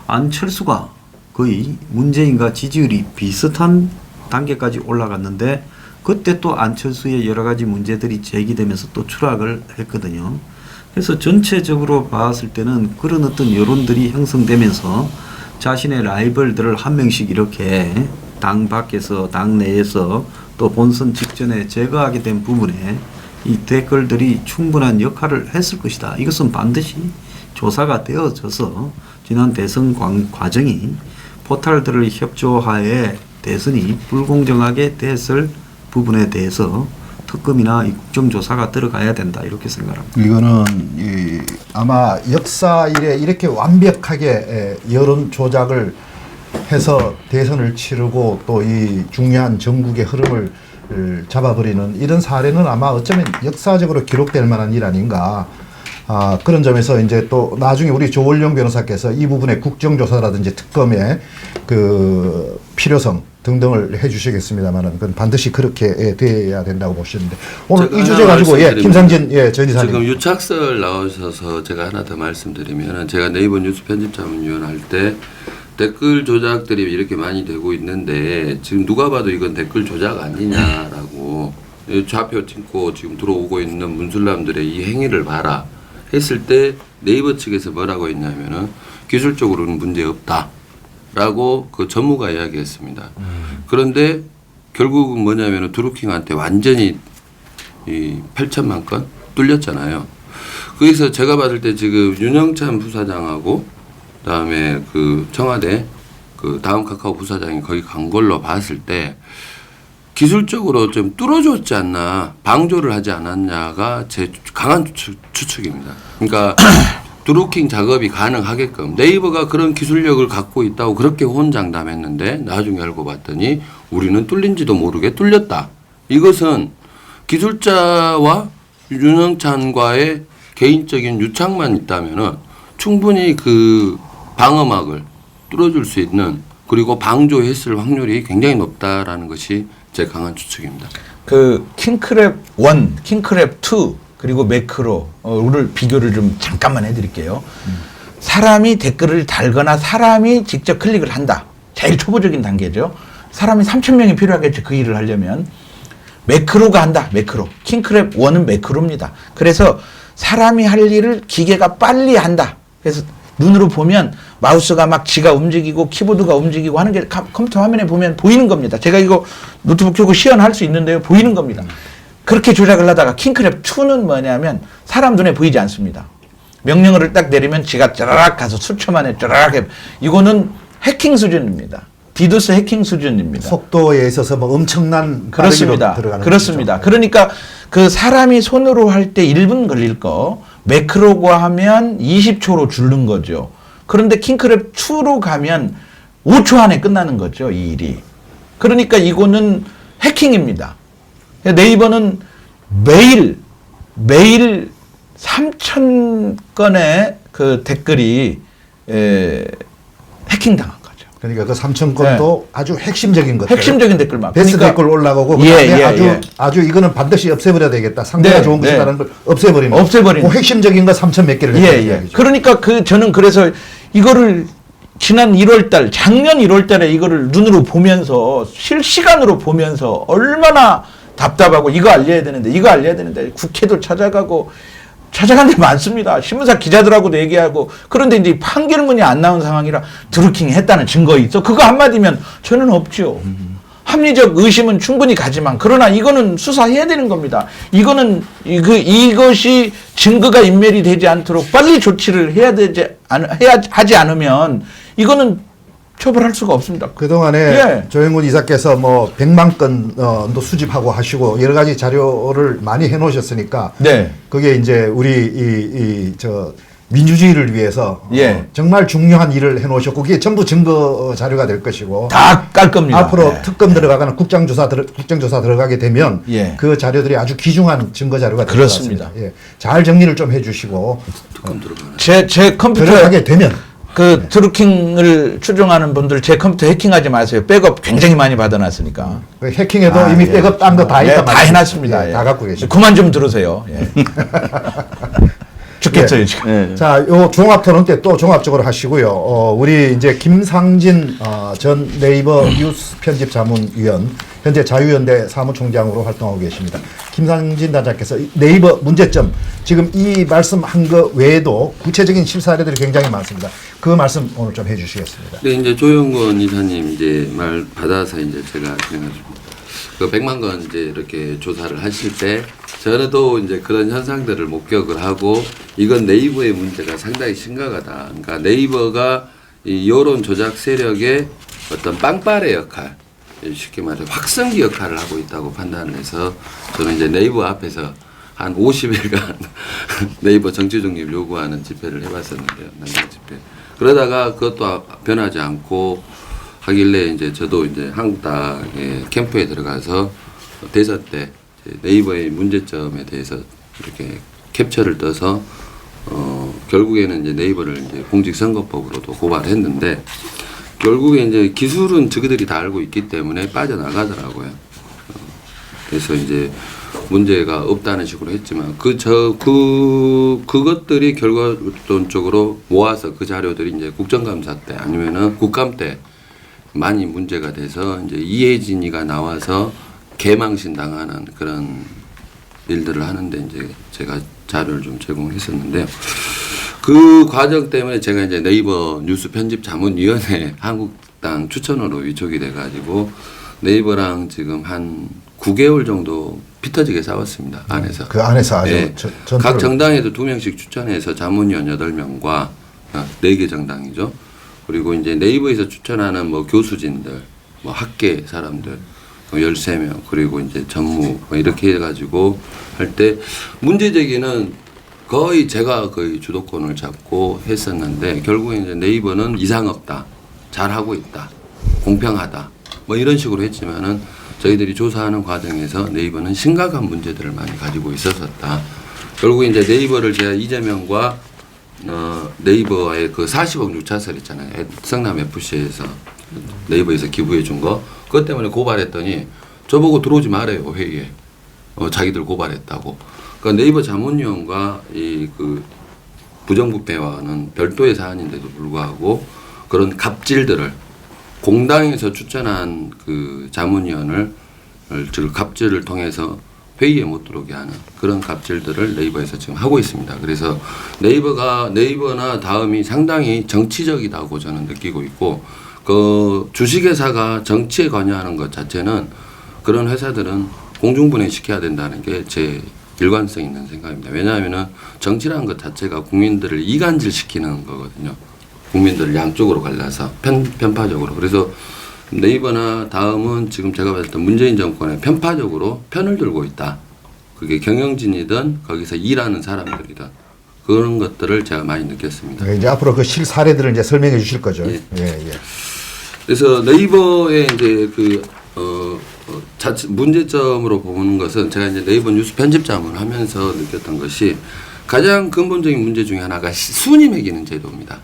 안철수가 거의 문재인과 지지율이 비슷한 단계까지 올라갔는데 그때 또 안철수의 여러 가지 문제들이 제기되면서 또 추락을 했거든요. 그래서 전체적으로 봤을 때는 그런 어떤 여론들이 형성되면서 자신의 라이벌들을 한 명씩 이렇게 당 밖에서 당 내에서 또 본선 직전에 제거하게 된 부분에 이 댓글들이 충분한 역할을 했을 것이다. 이것은 반드시 조사가 되어져서 지난 대선 과정이 포탈들의 협조하에 대선이 불공정하게 됐을 부분에 대해서 특검이나 이 국정조사가 들어가야 된다. 이렇게 생각합니다. 이거는 아마 역사 이래 이렇게 완벽하게 여론 조작을 해서 대선을 치르고 또 이 중요한 전국의 흐름을 잡아버리는 이런 사례는 아마 어쩌면 역사적으로 기록될 만한 일 아닌가. 그런 점에서 이제 또 나중에 우리 조원룡 변호사께서 이 부분의 국정조사라든지 특검의 그 필요성 등등을 해주시겠습니다만은 그건 반드시 그렇게 돼야 된다고 보시는데 오늘 제가 이 주제 하나 가지고 말씀드리면 김상진 전 이사님 지금 유착설 나오셔서 제가 하나 더 말씀드리면 제가 네이버 뉴스 편집자문위원 할 때 댓글 조작들이 이렇게 많이 되고 있는데 지금 누가 봐도 이건 댓글 조작 아니냐라고 좌표 찍고 지금 들어오고 있는 문술람들의 이 행위를 봐라 했을 때 네이버 측에서 뭐라고 했냐면은 기술적으로는 문제 없다라고 그 전무가 이야기했습니다. 그런데 결국은 뭐냐면은 드루킹한테 완전히 이 8천만 건 뚫렸잖아요. 거기서 제가 봤을 때 지금 윤영찬 부사장하고 그다음에 그 청와대 그 다음 카카오 부사장이 거기 간 걸로 봤을 때 기술적으로 좀 뚫어줬지 않나 방조를 하지 않았냐가 제 강한 추측입니다. 그러니까 드루킹 작업이 가능하게끔 네이버가 그런 기술력을 갖고 있다고 그렇게 호언장담했는데 나중에 알고 봤더니 우리는 뚫린지도 모르게 뚫렸다. 이것은 기술자와 윤영찬과의 개인적인 유착만 있다면은 충분히 그 방어막을 뚫어줄 수 있는 그리고 방조했을 확률이 굉장히 높다라는 것이 제 강한 추측입니다. 그 킹크랩 1, 킹크랩 2 그리고 매크로를 비교를 좀 잠깐만 해드릴게요. 사람이 댓글을 달거나 사람이 직접 클릭을 한다. 제일 초보적인 단계죠. 사람이 3,000명이 필요하겠죠. 그 일을 하려면. 매크로가 한다. 매크로. 킹크랩 1은 매크로입니다. 그래서 사람이 할 일을 기계가 빨리 한다. 그래서 눈으로 보면 마우스가 막 지가 움직이고 키보드가 움직이고 하는 게 컴퓨터 화면에 보면 보이는 겁니다. 제가 이거 노트북 켜고 시연할 수 있는데요. 보이는 겁니다. 그렇게 조작을 하다가 킹크랩 2는 뭐냐면 사람 눈에 보이지 않습니다. 명령어를 딱 내리면 지가 짜라락 가서 수초 만에 짜라락 해. 이거는 해킹 수준입니다. 디도스 해킹 수준입니다. 속도에 있어서 뭐 엄청난 그렇습니다. 들어가는 그렇습니다. 거죠. 그러니까 그 사람이 손으로 할 때 1분 걸릴 거 매크로고 하면 20초로 줄는 거죠. 그런데 킹크랩 2로 가면 5초 안에 끝나는 거죠. 이 일이. 그러니까 이거는 해킹입니다. 네이버는 매일 3,000건의 그 댓글이 해킹당한 거죠. 그러니까 그 3,000건도 아주 핵심적인 것들. 핵심적인 댓글만. 베스트 그러니까 댓글 올라가고 예, 그다음에 예, 아주 이거는 반드시 없애버려야 되겠다. 상대가 네, 좋은 네. 것이라는 걸 없애버리는. 없애버리는. 그 핵심적인 거 3,000 몇 개를 했다는 이야기죠. 그러니까 저는 그래서 이거를 지난 1월달, 작년 1월달에 이거를 눈으로 보면서 실시간으로 보면서 얼마나 답답하고 이거 알려야 되는데 국회도 찾아가고 찾아간 데 많습니다. 신문사 기자들하고도 얘기하고 그런데 이제 판결문이 안 나온 상황이라 드루킹이 했다는 증거 있어. 그거 한마디면 저는 없죠. 합리적 의심은 충분히 가지만 그러나 이거는 수사해야 되는 겁니다. 이거는 이것이 증거가 인멸이 되지 않도록 빨리 조치를 하지 않으면 이거는 처벌할 수가 없습니다. 그동안에 예. 조영훈 이사께서 뭐 100만 건도 수집하고 하시고 여러 가지 자료를 많이 해놓으셨으니까 네. 그게 이제 우리 저 민주주의를 위해서 예. 정말 중요한 일을 해놓으셨고 그게 전부 증거 자료가 될 것이고 다 깔 겁니다. 앞으로 네. 특검 들어가거나 국정조사 들어가게 되면 예. 그 자료들이 아주 귀중한 증거 자료가 될 것 그렇습니다. 같습니다. 예. 잘 정리를 좀 해주시고 특검 들어가는. 제 컴퓨터 들어가게 되면 그 드루킹을 추종하는 분들 제 컴퓨터 해킹하지 마세요. 백업 굉장히 많이 받아놨으니까. 그 해킹에도 이미 백업 딴 거 다 네, 있단 다 말이에요. 해놨습니다. 예, 예. 다 갖고 계시고. 그만 좀 들으세요. 예. 죽겠어요 예. 지금. 자, 요 종합 토론 때 또 종합적으로 하시고요. 우리 이제 김상진 전 네이버 뉴스 편집 자문위원, 현재 자유연대 사무총장으로 활동하고 계십니다. 김상진 단장께서 네이버 문제점, 지금 이 말씀한 거 외에도 구체적인 실사례들이 굉장히 많습니다. 그 말씀 오늘 좀 해주시겠습니다. 네, 이제 조영건 이사님 이제 말 받아서 이제 제가 진행하십니다. 그 100만 건 이제 이렇게 조사를 하실 때 저도 이제 그런 현상들을 목격을 하고 이건 네이버의 문제가 상당히 심각하다. 그러니까 네이버가 이 여론 조작 세력의 어떤 빵빠레 역할, 쉽게 말해 확성기 역할을 하고 있다고 판단을 해서 저는 이제 네이버 앞에서 한 50일간 네이버 정치 중립 요구하는 집회를 해봤었는데요. 난장 집회. 그러다가 그것도 변하지 않고 하길래 이제 저도 이제 한국당의 캠프에 들어가서 대선 때 네이버의 문제점에 대해서 이렇게 캡처를 떠서 결국에는 이제 네이버를 이제 공직선거법으로도 고발했는데 결국에 이제 기술은 저희들이 다 알고 있기 때문에 빠져나가더라고요. 그래서 이제 문제가 없다는 식으로 했지만 그것들이 결과론적으로 모아서 그 자료들이 이제 국정감사 때 아니면은 국감 때 많이 문제가 돼서 이제 이혜진이가 나와서 개망신 당하는 그런 일들을 하는데 이제 제가 자료를 좀 제공했었는데요. 그 과정 때문에 제가 이제 네이버 뉴스 편집 자문위원회 한국당 추천으로 위촉이 돼가지고 네이버랑 지금 한 9개월 정도 피터지게 싸웠습니다. 안에서. 그 안에서 아주 네. 전투를. 각 정당에서 2명씩 추천해서 자문위원 8명과 4개 정당이죠. 그리고 이제 네이버에서 추천하는 뭐 교수진들, 뭐 학계 사람들 13명, 그리고 이제 전무 뭐 이렇게 해가지고 할 때 문제 제기는 거의 제가 거의 주도권을 잡고 했었는데 결국에 이제 네이버는 이상 없다, 잘하고 있다, 공평하다 뭐 이런 식으로 했지만은 저희들이 조사하는 과정에서 네이버는 심각한 문제들을 많이 가지고 있었었다. 결국 이제 네이버를 제가 이재명과 네이버의 그 40억 유차설 있잖아요. 성남 FC에서 네이버에서 기부해 준 거. 그것 때문에 고발했더니 저보고 들어오지 말아요, 회의에. 자기들 고발했다고. 그러니까 네이버 자문위원과 이 그 부정부패와는 별도의 사안인데도 불구하고 그런 갑질들을 공당에서 추천한 그 자문위원을 갑질을 통해서 회의에 못 들어오게 하는 그런 갑질들을 네이버에서 지금 하고 있습니다. 그래서 네이버나 다음이 상당히 정치적이다고 저는 느끼고 있고 그 주식회사가 정치에 관여하는 것 자체는 그런 회사들은 공중분해 시켜야 된다는 게 제 일관성 있는 생각입니다. 왜냐하면 정치라는 것 자체가 국민들을 이간질시키는 거거든요. 국민들을 양쪽으로 갈라서 편파적으로. 그래서 네이버나 다음은 지금 제가 봤을 때 문재인 정권에 편파적으로 편을 들고 있다. 그게 경영진이든 거기서 일하는 사람들이든 그런 것들을 제가 많이 느꼈습니다. 네, 이제 앞으로 그 실사례들을 이제 설명해 주실 거죠. 예. 예. 그래서 네이버의 이제 문제점으로 보는 것은 제가 이제 네이버 뉴스 편집자문을 하면서 느꼈던 것이 가장 근본적인 문제 중에 하나가 순위 매기는 제도입니다.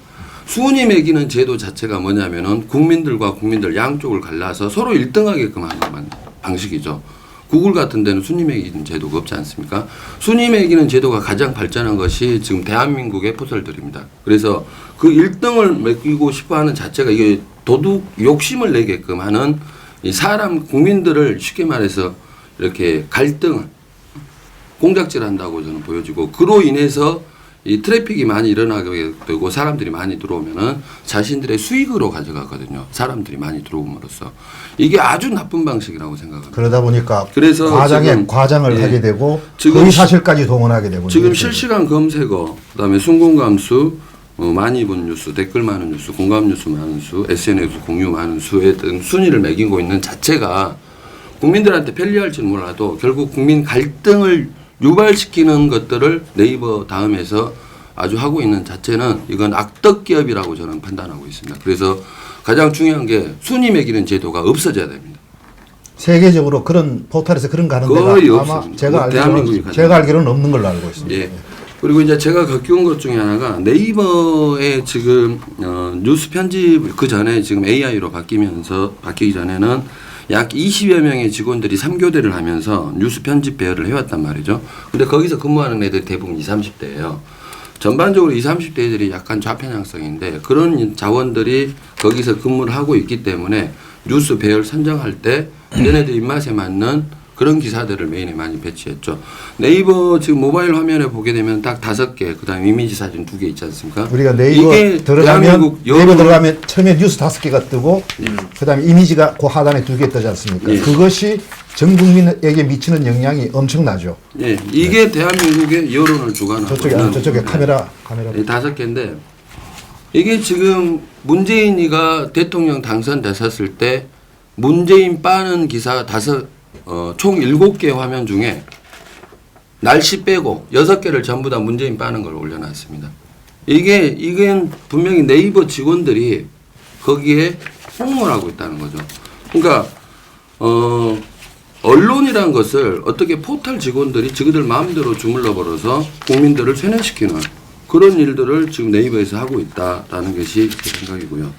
순위 매기는 제도 자체가 뭐냐면은 국민들과 국민들 양쪽을 갈라서 서로 1등하게끔 하는 방식이죠. 구글 같은 데는 순위 매기는 제도가 없지 않습니까? 순위 매기는 제도가 가장 발전한 것이 지금 대한민국의 포털들입니다. 그래서 그 1등을 매기고 싶어 하는 자체가 이게 도둑 욕심을 내게끔 하는 이 사람 국민들을 쉽게 말해서 이렇게 갈등을 공작질 한다고 저는 보여지고 그로 인해서 이 트래픽이 많이 일어나게 되고 사람들이 많이 들어오면은 자신들의 수익으로 가져가거든요. 사람들이 많이 들어옴으로써 이게 아주 나쁜 방식이라고 생각합니다. 그러다 보니까 그래서 과장을 예, 하게 되고 지금 거의 사실까지 동원하게 되고 지금 실시간 검색어, 그다음에 순공감수, 많이 본 뉴스, 댓글 많은 뉴스, 공감 뉴스 많은 수, SNS 공유 많은 수에 등 순위를 매기고 있는 자체가 국민들한테 편리할지는 몰라도 결국 국민 갈등을 유발시키는 것들을 네이버 다음에서 아주 하고 있는 자체는 이건 악덕 기업이라고 저는 판단하고 있습니다. 그래서 가장 중요한 게 순위 매기는 제도가 없어져야 됩니다. 세계적으로 그런 포털에서 그런 거 하는 거의 데가 아마 없습니다. 제가 알기로는 없는 걸로 알고 있습니다. 예. 그리고 이제 제가 겪은 것 중에 하나가 네이버에 지금 뉴스 편집 그 전에 지금 AI로 바뀌기 전에는 약 20여 명의 직원들이 3교대를 하면서 뉴스 편집 배열을 해왔단 말이죠. 근데 거기서 근무하는 애들 대부분 20, 30대예요. 전반적으로 20, 30대들이 약간 좌편향성인데 그런 자원들이 거기서 근무를 하고 있기 때문에 뉴스 배열 선정할 때 얘네들 입맛에 맞는 그런 기사들을 메인에 많이 배치했죠. 네이버 지금 모바일 화면에 보게 되면 딱 5개, 그다음에 이미지 사진 2개 있지 않습니까? 우리가 네이버 들어가면 처음에 뉴스 5개가 뜨고 그다음에 이미지가 그 하단에 2개 뜨지 않습니까? 예. 그것이 전 국민에게 미치는 영향이 엄청나죠. 예, 이게 대한민국의 여론을 주관하고 저쪽에 카메라 5개인데 이게 지금 문재인이가 대통령 당선됐었을 때 문재인 빠는 기사 총 7개 화면 중에 날씨 빼고 6개를 전부 다 문재인 빠는 걸 올려놨습니다. 이게 분명히 네이버 직원들이 거기에 홍보를 하고 있다는 거죠. 그러니까 언론이란 것을 어떻게 포털 직원들이 자기들 마음대로 주물러 버려서 국민들을 세뇌시키는 그런 일들을 지금 네이버에서 하고 있다라는 것이 제 생각이고요.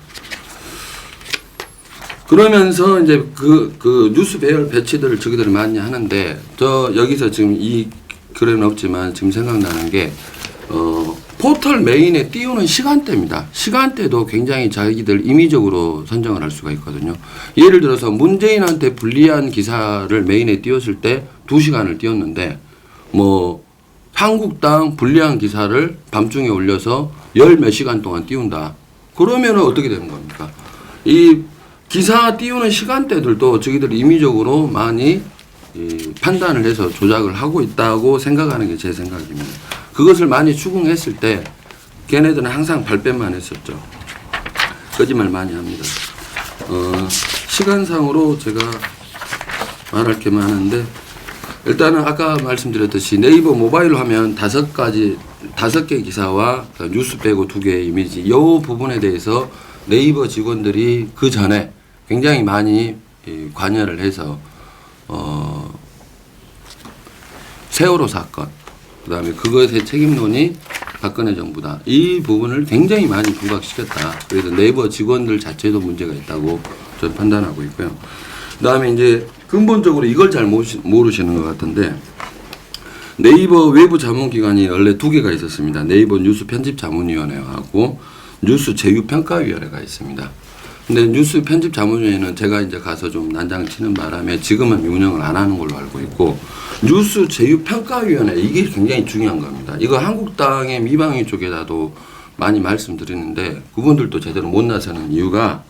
그러면서 이제 그 뉴스 배열 배치들을 저기들이 많이 하는데 저 여기서 지금 이 글에는 없지만 지금 생각나는 게 포털 메인에 띄우는 시간대입니다. 시간대도 굉장히 자기들 임의적으로 선정을 할 수가 있거든요. 예를 들어서 문재인한테 불리한 기사를 메인에 띄웠을 때 2시간을 띄웠는데 뭐 한국당 불리한 기사를 밤중에 올려서 열 몇 시간 동안 띄운다. 그러면 어떻게 되는 겁니까? 이 기사 띄우는 시간대들도 저희들이 임의적으로 많이 판단을 해서 조작을 하고 있다고 생각하는 게 제 생각입니다. 그것을 많이 추궁했을 때 걔네들은 항상 발뺌만 했었죠. 거짓말 많이 합니다. 시간상으로 제가 말할 게 많은데 일단은 아까 말씀드렸듯이 네이버 모바일 화면 5개 기사와 뉴스 빼고 2개의 이미지 이 부분에 대해서 네이버 직원들이 그 전에 굉장히 많이 관여를 해서 세월호 사건 그다음에 그것의 책임론이 박근혜 정부다. 이 부분을 굉장히 많이 부각시켰다. 그래서 네이버 직원들 자체도 문제가 있다고 저는 판단하고 있고요. 그다음에 이제 근본적으로 이걸 잘 모르시는 것 같은데 네이버 외부 자문기관이 원래 2개가 있었습니다. 네이버 뉴스 편집자문위원회하고 뉴스 제휴평가위원회가 있습니다. 근데 뉴스 편집자문위원회는 제가 이제 가서 좀 난장 치는 바람에 지금은 운영을 안 하는 걸로 알고 있고 뉴스 제휴평가위원회 이게 굉장히 중요한 겁니다. 이거 한국당의 미방위 쪽에다도 많이 말씀드리는데 그분들도 제대로 못 나서는 이유가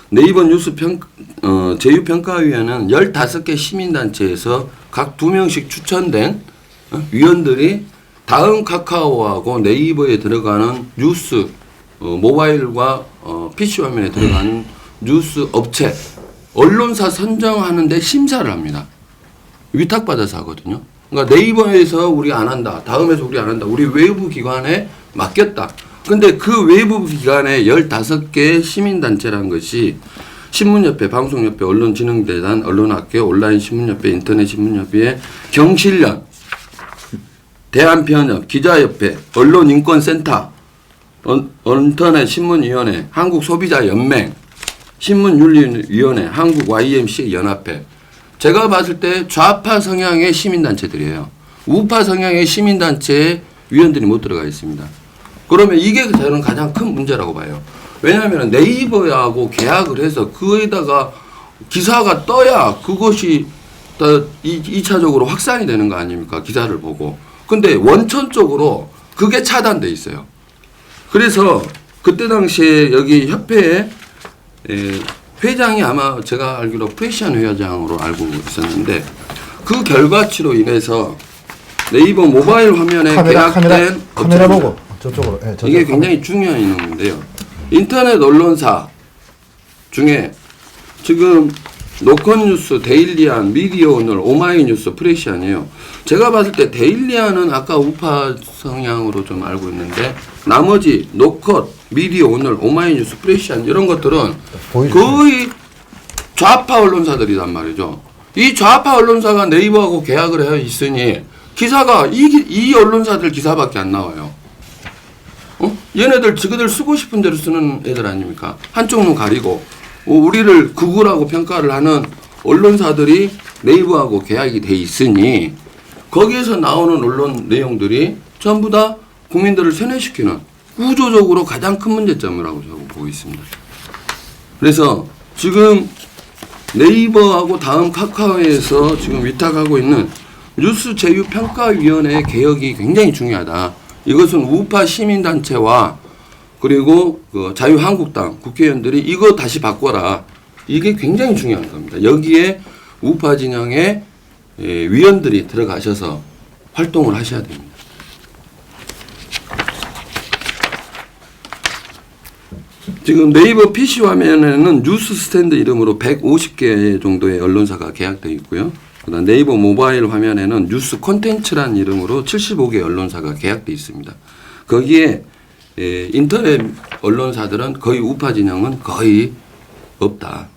네이버 뉴스 제휴평가위원회는 15개 시민단체에서 각 2명씩 추천된 위원들이 다음 카카오하고 네이버에 들어가는 뉴스 모바일과 PC 화면에 들어가는 뉴스 업체 언론사 선정하는데 심사를 합니다. 위탁받아서 하거든요. 그러니까 네이버에서 우리 안 한다. 다음에서 우리 안 한다. 우리 외부 기관에 맡겼다. 근데 그 외부 기관에 15개의 시민단체라는 것이 신문협회, 방송협회, 언론진흥재단, 언론학회, 온라인신문협회, 인터넷신문협회, 경실련, 대한편협, 기자협회, 언론인권센터, 인터넷신문위원회, 한국소비자연맹, 신문윤리위원회, 한국 YMC 연합회. 제가 봤을 때 좌파 성향의 시민단체들이에요. 우파 성향의 시민단체에 위원들이 못 들어가 있습니다. 그러면 이게 저는 가장 큰 문제라고 봐요. 왜냐하면 네이버하고 계약을 해서 그에다가 기사가 떠야 그것이 2차적으로 확산이 되는 거 아닙니까? 기사를 보고. 근데 원천적으로 그게 차단돼 있어요. 그래서 그때 당시에 여기 협회에 회장이 아마 제가 알기로 프레시안 회장으로 알고 있었는데 그 결과치로 인해서 네이버 모바일 화면에 계약된 카메라 보고 저쪽으로 이게 굉장히 중요한 내용인데요. 인터넷 언론사 중에 지금 노컷뉴스, 데일리안, 미디어오늘, 오마이뉴스, 프레시안이에요. 제가 봤을 때 데일리안은 아까 우파 성향으로 좀 알고 있는데 나머지 노컷, 미디어오늘, 오마이뉴스, 프레시안 이런 것들은 거의 좌파 언론사들이란 말이죠. 이 좌파 언론사가 네이버하고 계약을 해 있으니 기사가 이 언론사들 기사밖에 안 나와요. 얘네들 지그들 쓰고 싶은 대로 쓰는 애들 아닙니까? 한쪽 눈 가리고 우리를 극우라고 평가를 하는 언론사들이 네이버하고 계약이 돼 있으니 거기에서 나오는 언론 내용들이 전부 다 국민들을 세뇌시키는 구조적으로 가장 큰 문제점이라고 저는 보고 있습니다. 그래서 지금 네이버하고 다음 카카오에서 지금 위탁하고 있는 뉴스 제휴평가위원회의 개혁이 굉장히 중요하다. 이것은 우파 시민단체와 그리고 그 자유한국당 국회의원들이 이거 다시 바꿔라. 이게 굉장히 중요한 겁니다. 여기에 우파 진영의 위원들이 들어가셔서 활동을 하셔야 됩니다. 지금 네이버 PC 화면에는 뉴스 스탠드 이름으로 150개 정도의 언론사가 계약되어 있고요. 그다음 네이버 모바일 화면에는 뉴스 콘텐츠라는 이름으로 75개 언론사가 계약되어 있습니다. 거기에 인터넷 언론사들은 거의 우파 진영은 거의 없다.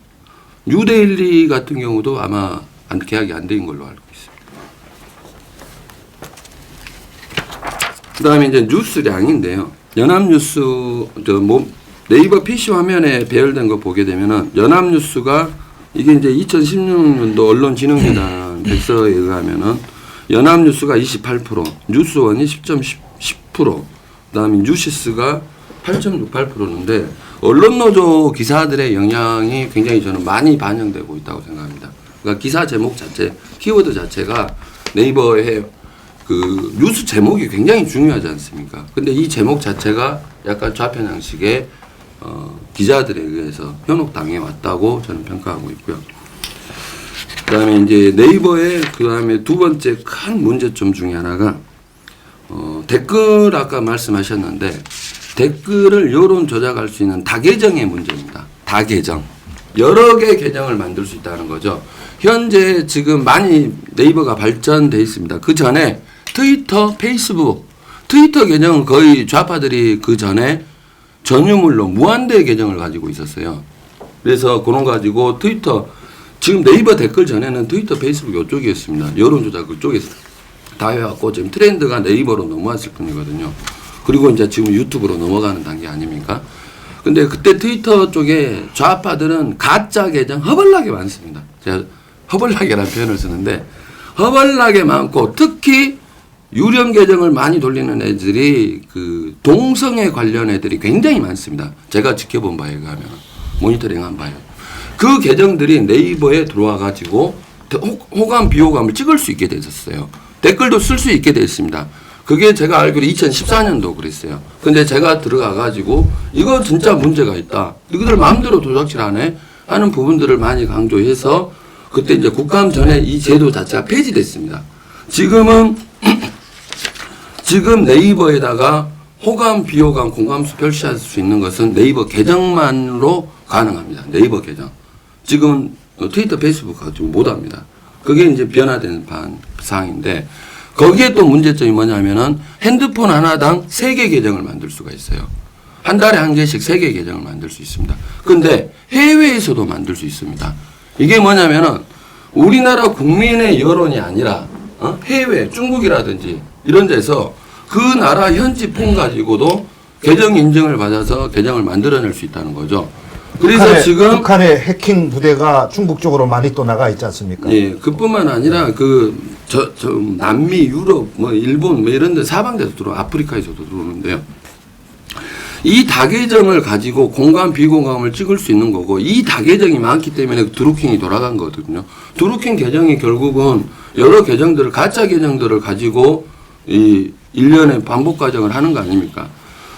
뉴데일리 같은 경우도 아마 계약이 안 된 걸로 알고 있습니다. 그다음에 이제 뉴스량인데요. 연합뉴스 네이버 PC 화면에 배열된 거 보게 되면은 연합뉴스가 이게 이제 2016년도 언론진흥재단 백서에 의하면은 연합뉴스가 28%, 뉴스원이 10.10%, 그다음에 뉴시스가 8.68%인데 언론노조 기사들의 영향이 굉장히 저는 많이 반영되고 있다고 생각합니다. 그러니까 기사 제목 자체, 키워드 자체가 네이버의 그 뉴스 제목이 굉장히 중요하지 않습니까? 근데 이 제목 자체가 약간 좌편향식의 기자들에 의해서 현혹당해 왔다고 저는 평가하고 있고요. 그다음에 이제 네이버의 그다음에 두 번째 큰 문제점 중에 하나가 댓글 아까 말씀하셨는데 댓글을 여론 조작할 수 있는 다계정의 문제입니다. 다계정. 여러 개의 계정을 만들 수 있다는 거죠. 현재 지금 많이 네이버가 발전돼 있습니다. 그 전에 트위터, 페이스북, 트위터 계정은 거의 좌파들이 그 전에 전유물로 무한대의 계정을 가지고 있었어요. 그래서 그런 거 가지고 트위터, 지금 네이버 댓글 전에는 트위터, 페이스북 이쪽이었습니다. 여론조작 그쪽에서 다 해왔고 지금 트렌드가 네이버로 넘어왔을 뿐이거든요. 그리고 이제 지금 유튜브로 넘어가는 단계 아닙니까? 근데 그때 트위터 쪽에 좌파들은 가짜 계정 허벌나게 많습니다. 제가 허벌나게라는 표현을 쓰는데 허벌나게 많고 특히 유령 계정을 많이 돌리는 애들이 그 동성애 관련 애들이 굉장히 많습니다. 제가 지켜본 바에 의하면 모니터링한 바에 그 계정들이 네이버에 들어와 가지고 호감 비호감을 찍을 수 있게 됐었어요. 댓글도 쓸 수 있게 됐습니다. 그게 제가 알기로 2014년도 그랬어요. 근데 제가 들어가 가지고 이거 진짜 문제가 있다. 이거들 마음대로 도적질하네 하는 부분들을 많이 강조해서 그때 이제 국감 전에 이 제도 자체가 폐지됐습니다. 지금 네이버에다가 호감, 비호감, 공감수 표시할 수 있는 것은 네이버 계정만으로 가능합니다. 네이버 계정. 지금 트위터, 페이스북 가지고 못합니다. 그게 이제 변화된 사항인데 거기에 또 문제점이 뭐냐면은 핸드폰 하나당 3개 계정을 만들 수가 있어요. 한 달에 한 개씩 3개 계정을 만들 수 있습니다. 근데 해외에서도 만들 수 있습니다. 이게 뭐냐면은 우리나라 국민의 여론이 아니라 해외, 중국이라든지 이런 데서 그 나라 현지 폰 가지고도 계정 인증을 받아서 계정을 만들어낼 수 있다는 거죠. 그래서 지금 북한의 해킹 부대가 중국 쪽으로 많이 또 나가 있지 않습니까? 예, 그뿐만 아니라 남미, 유럽, 일본 이런 데 사방에서 아프리카에서도 들어오는데요. 이 다계정을 가지고 공감, 비공감을 찍을 수 있는 거고 이 다계정이 많기 때문에 드루킹이 돌아간 거거든요. 드루킹 계정이 결국은 여러 계정들을 가짜 계정들을 가지고 이 일련의 반복 과정을 하는 거 아닙니까?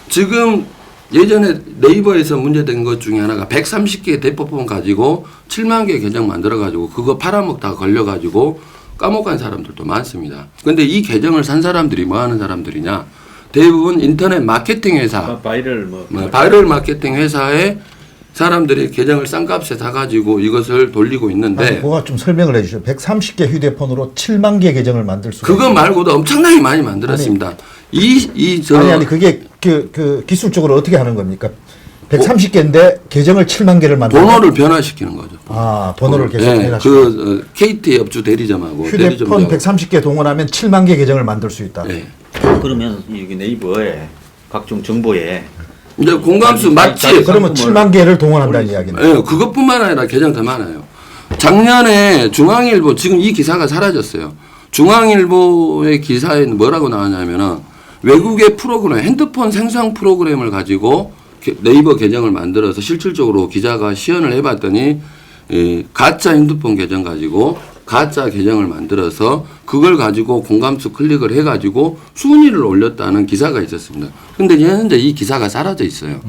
지금 예전에 네이버에서 문제된 것 중에 하나가 130개의 대포폰 가지고 7만 개 계정 만들어 가지고 그거 팔아먹다가 걸려 가지고 까먹은 사람들도 많습니다. 근데 이 계정을 산 사람들이 뭐 하는 사람들이냐? 대부분 인터넷 마케팅 회사, 바이럴 마케팅 회사에 사람들이 계정을 싼 값에 사가지고 이것을 돌리고 있는데 그거 좀 설명을 해주시죠. 130개 휴대폰으로 7만 개 계정을 만들 수가 그거 말고도 엄청나게 많이 만들었습니다. 아니 그게 그 기술적으로 어떻게 하는 겁니까? 130개인데 계정을 7만 개를 만들고 번호를 변화시키는 거죠. 번호를 계속 변화시키는. 그 KT 업주 대리점하고 휴대폰 130개 동원하면 7만 개 계정을 만들 수 있다. 네. 그러면 이게 네이버에 각종 정보에 이제 공감수 맞지? 그러면 7만 개를 동원한다는 이야기네. 네, 그것뿐만 아니라 계정 더 많아요. 작년에 중앙일보 지금 이 기사가 사라졌어요. 중앙일보의 기사에 뭐라고 나왔냐면은 외국의 프로그램, 핸드폰 생성 프로그램을 가지고 네이버 계정을 만들어서 실질적으로 기자가 시연을 해봤더니 가짜 핸드폰 계정 가지고 가짜 계정을 만들어서 그걸 가지고 공감수 클릭을 해가지고 순위를 올렸다는 기사가 있었습니다. 근데 현재 이 기사가 사라져 있어요.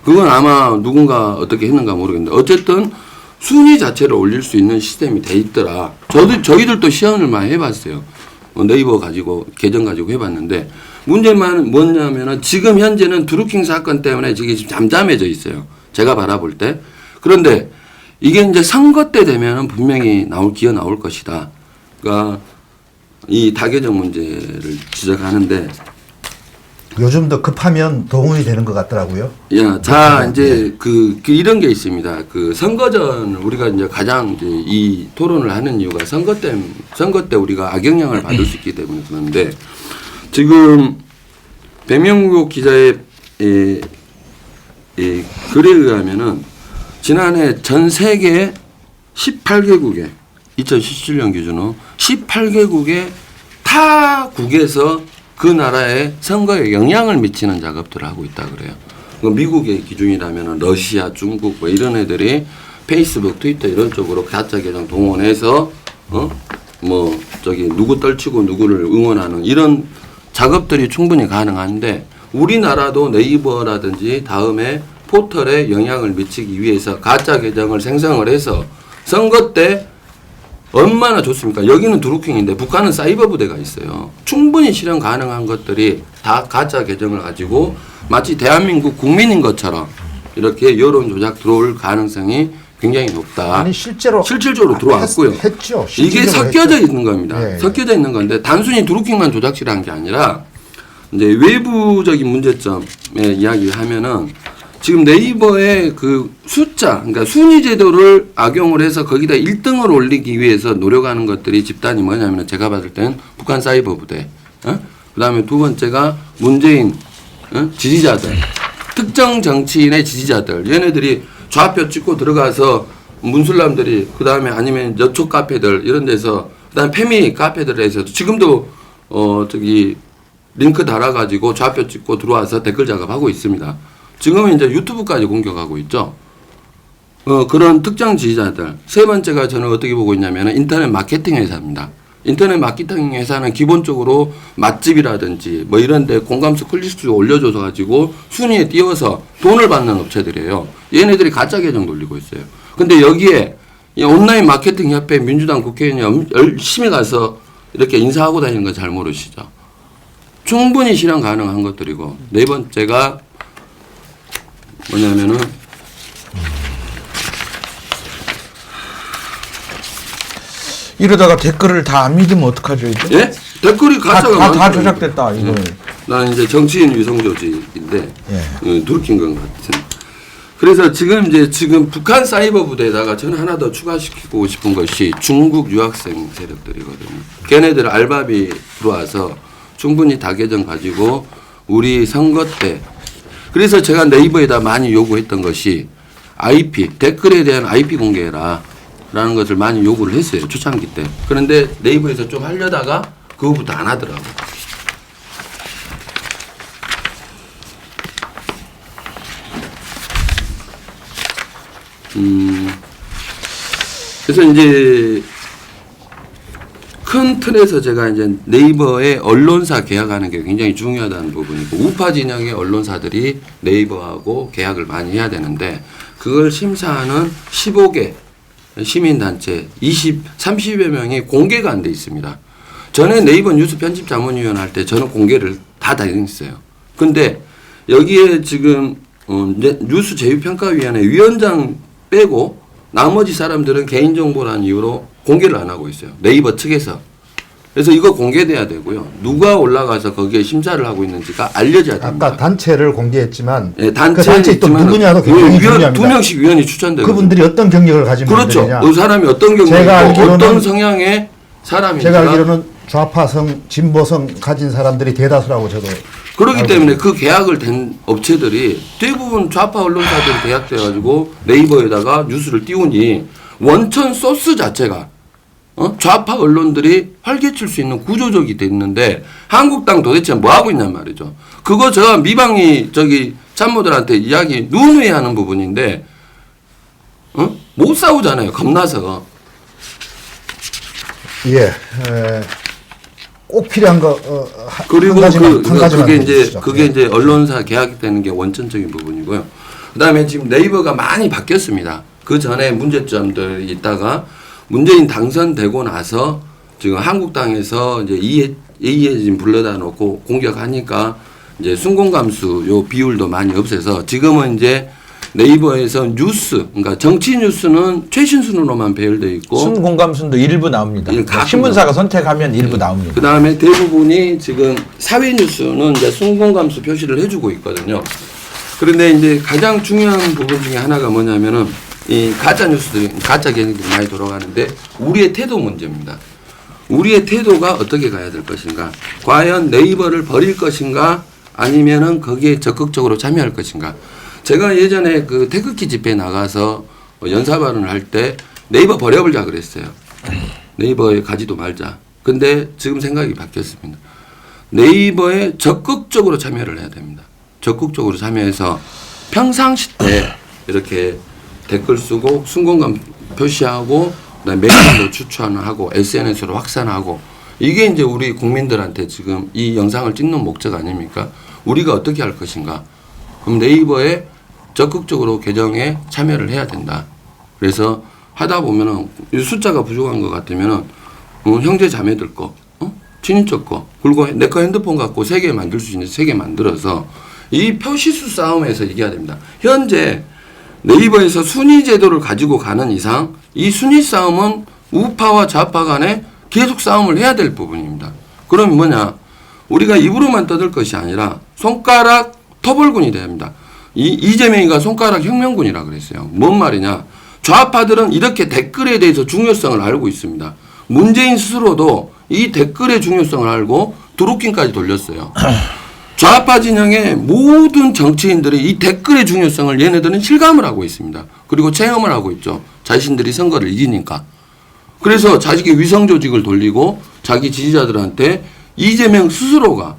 그건 아마 누군가 어떻게 했는가 모르겠는데 어쨌든 순위 자체를 올릴 수 있는 시스템이 돼 있더라. 저희들도 시연을 많이 해봤어요. 네이버 가지고 계정 가지고 해봤는데 문제만 뭐냐면은 지금 현재는 드루킹 사건 때문에 지금 잠잠해져 있어요. 제가 바라볼 때. 그런데 이게 이제 선거 때 되면은 분명히 기어 나올 것이다. 그러니까 이 다계정 문제를 지적하는데 요즘 더 급하면 도움이 되는 것 같더라고요. 야, 자, 이제 이런 게 있습니다. 그 선거 전 우리가 이제 가장 이제 이 토론을 하는 이유가 선거 때 우리가 악영향을 받을 수 있기 때문에 그런데 지금 백명국 기자의 글에 의하면은 지난해 전 세계 18개국에 2017년 기준으로 18개국의 타국에서 그 나라의 선거에 영향을 미치는 작업들을 하고 있다 그래요. 미국의 기준이라면 러시아, 중국 뭐 이런 애들이 페이스북, 트위터 이런 쪽으로 가짜 계정 동원해서 뭐 저기 누구 떨치고 누구를 응원하는 이런 작업들이 충분히 가능한데 우리나라도 네이버라든지 다음에 포털에 영향을 미치기 위해서 가짜 계정을 생성을 해서 선거 때 얼마나 좋습니까? 여기는 드루킹인데 북한은 사이버 부대가 있어요. 충분히 실현 가능한 것들이 다 가짜 계정을 가지고 마치 대한민국 국민인 것처럼 이렇게 여론 조작 들어올 가능성이 굉장히 높다. 아니 실질적으로 들어왔고요. 했죠. 이게 섞여져 했죠. 있는 겁니다. 예. 섞여져 있는 건데 단순히 드루킹만 조작질한 게 아니라 이제 외부적인 문제점에 이야기하면은 지금 네이버의 그 숫자, 그러니까 순위 제도를 악용을 해서 거기다 1등을 올리기 위해서 노력하는 것들이 집단이 뭐냐면 제가 봤을 땐 북한 사이버 부대, 그다음에 두 번째가 문재인 지지자들, 특정 정치인의 지지자들, 얘네들이 좌표 찍고 들어가서 문술람들이 그다음에 아니면 여초 카페들 이런 데서 그다음에 페미 카페들에서 지금도 저기 링크 달아가지고 좌표 찍고 들어와서 댓글 작업하고 있습니다. 지금은 이제 유튜브까지 공격하고 있죠. 그런 특정 지지자들. 세 번째가 저는 어떻게 보고 있냐면 인터넷 마케팅 회사입니다. 인터넷 마케팅 회사는 기본적으로 맛집이라든지 뭐 이런 데 공감수 클릭수 올려줘서 가지고 순위에 띄워서 돈을 받는 업체들이에요. 얘네들이 가짜 계정 돌리고 있어요. 근데 여기에 이 온라인 마케팅 협회 민주당 국회의원이 열심히 가서 이렇게 인사하고 다니는 거 잘 모르시죠. 충분히 실현 가능한 것들이고 네 번째가 뭐냐면은 이러다가 댓글을 다 안 믿으면 어떡하죠 이제? 예? 댓글이 가짜가 다 많다니까. 조작됐다 이거. 나는 이제 정치인 위성 조직인데 예. 누르킨 건 같은. 그래서 지금 북한 사이버 부대에다가 저는 하나 더 추가시키고 싶은 것이 중국 유학생 세력들이거든요. 걔네들 알바비 들어와서 충분히 다 계정 가지고 우리 선거 때 그래서 제가 네이버에다 많이 요구했던 것이 IP 댓글에 대한 IP 공개해라 라는 것을 많이 요구를 했어요. 초창기 때. 그런데 네이버에서 좀 하려다가 그거부터 안 하더라고. 그래서 이제 큰 틀에서 제가 이제 네이버의 언론사 계약하는 게 굉장히 중요하다는 부분이고 우파 진영의 언론사들이 네이버하고 계약을 많이 해야 되는데 그걸 심사하는 15개 시민단체 30여 명이 공개가 안 돼 있습니다. 전에 네이버 뉴스 편집 자문위원 할 때 저는 공개를 다 다녔어요. 근데 여기에 지금 뉴스 제휴평가위원회 위원장 빼고 나머지 사람들은 개인정보라는 이유로 공개를 안 하고 있어요. 네이버 측에서. 그래서 이거 공개돼야 되고요. 누가 올라가서 거기에 심사를 하고 있는지가 알려져야 됩니다. 아까 단체를 공개했지만 네, 그 단체 또 누구냐도 굉장히 위원, 중요합니다. 두 명씩 위원이 추천되고 그분들이 어떤 경력을 가지고 그렇죠. 있느냐. 그 사람이 어떤 제가 경력이고 알기로는- 어떤 성향의 사람인지 제가 알기로는 좌파성, 진보성 가진 사람들이 대다수라고 저도 그렇기 알고 때문에 그 계약을 된 업체들이 대부분 좌파 언론사들이 계약돼가지고 네이버에다가 뉴스를 띄우니 원천 소스 자체가 좌파 언론들이 활개칠 수 있는 구조적이 돼 있는데 한국당 도대체 뭐 하고 있냔 말이죠. 그거 제가 미방위 참모들한테 이야기 누누이 하는 부분인데 못 싸우잖아요. 겁나서. 예, 꼭 필요한 거 그리고 한 가지만 그게 이제 해주시죠. 그게 예. 이제 언론사 계약되는 게 원천적인 부분이고요. 그다음에 지금 네이버가 많이 바뀌었습니다. 그 전에 문제점들이 있다가 문재인 당선되고 나서 지금 한국당에서 이제 이해진 불러다 놓고 공격하니까 이제 순공감수 요 비율도 많이 없애서 지금은 이제 네이버에서 뉴스, 그러니까 정치 뉴스는 최신 순으로만 배열되어 있고 순공감순도 일부 나옵니다. 예, 가끔 신문사가 선택하면 일부 나옵니다. 그 다음에 대부분이 지금 사회 뉴스는 이제 순공감수 표시를 해주고 있거든요. 그런데 이제 가장 중요한 부분 중에 하나가 뭐냐면은 이 가짜 뉴스들이, 가짜 개념들이 많이 돌아가는데 우리의 태도 문제입니다. 우리의 태도가 어떻게 가야 될 것인가? 과연 네이버를 버릴 것인가? 아니면은 거기에 적극적으로 참여할 것인가? 제가 예전에 그 태극기 집회에 나가서 연사 발언을 할 때 네이버 버려버리자 그랬어요. 네이버에 가지도 말자. 근데 지금 생각이 바뀌었습니다. 네이버에 적극적으로 참여를 해야 됩니다. 적극적으로 참여해서 평상시 때 이렇게 댓글 쓰고 순공감 표시하고 그다음에 메시지로 추천하고 SNS로 확산하고 이게 이제 우리 국민들한테 지금 이 영상을 찍는 목적 아닙니까? 우리가 어떻게 할 것인가? 그럼 네이버에 적극적으로 개정에 참여를 해야 된다. 그래서 하다 보면은 숫자가 부족한 것 같으면은 형제 자매들 거, 친인척 거, 그리고 내 거 핸드폰 갖고 3개 만들 수 있는 3개 만들어서 이 표시수 싸움에서 이겨야 됩니다. 현재 네이버에서 순위 제도를 가지고 가는 이상 이 순위 싸움은 우파와 좌파 간에 계속 싸움을 해야 될 부분입니다. 그럼 뭐냐? 우리가 입으로만 떠들 것이 아니라 손가락 터벌군이 돼야 합니다. 이재명이가 손가락 혁명군이라 그랬어요. 뭔 말이냐? 좌파들은 이렇게 댓글에 대해서 중요성을 알고 있습니다. 문재인 스스로도 이 댓글의 중요성을 알고 드루킹까지 돌렸어요. 좌파 진영의 모든 정치인들이 이 댓글의 중요성을 얘네들은 실감을 하고 있습니다. 그리고 체험을 하고 있죠. 자신들이 선거를 이기니까. 그래서 자식의 위성 조직을 돌리고 자기 지지자들한테 이재명 스스로가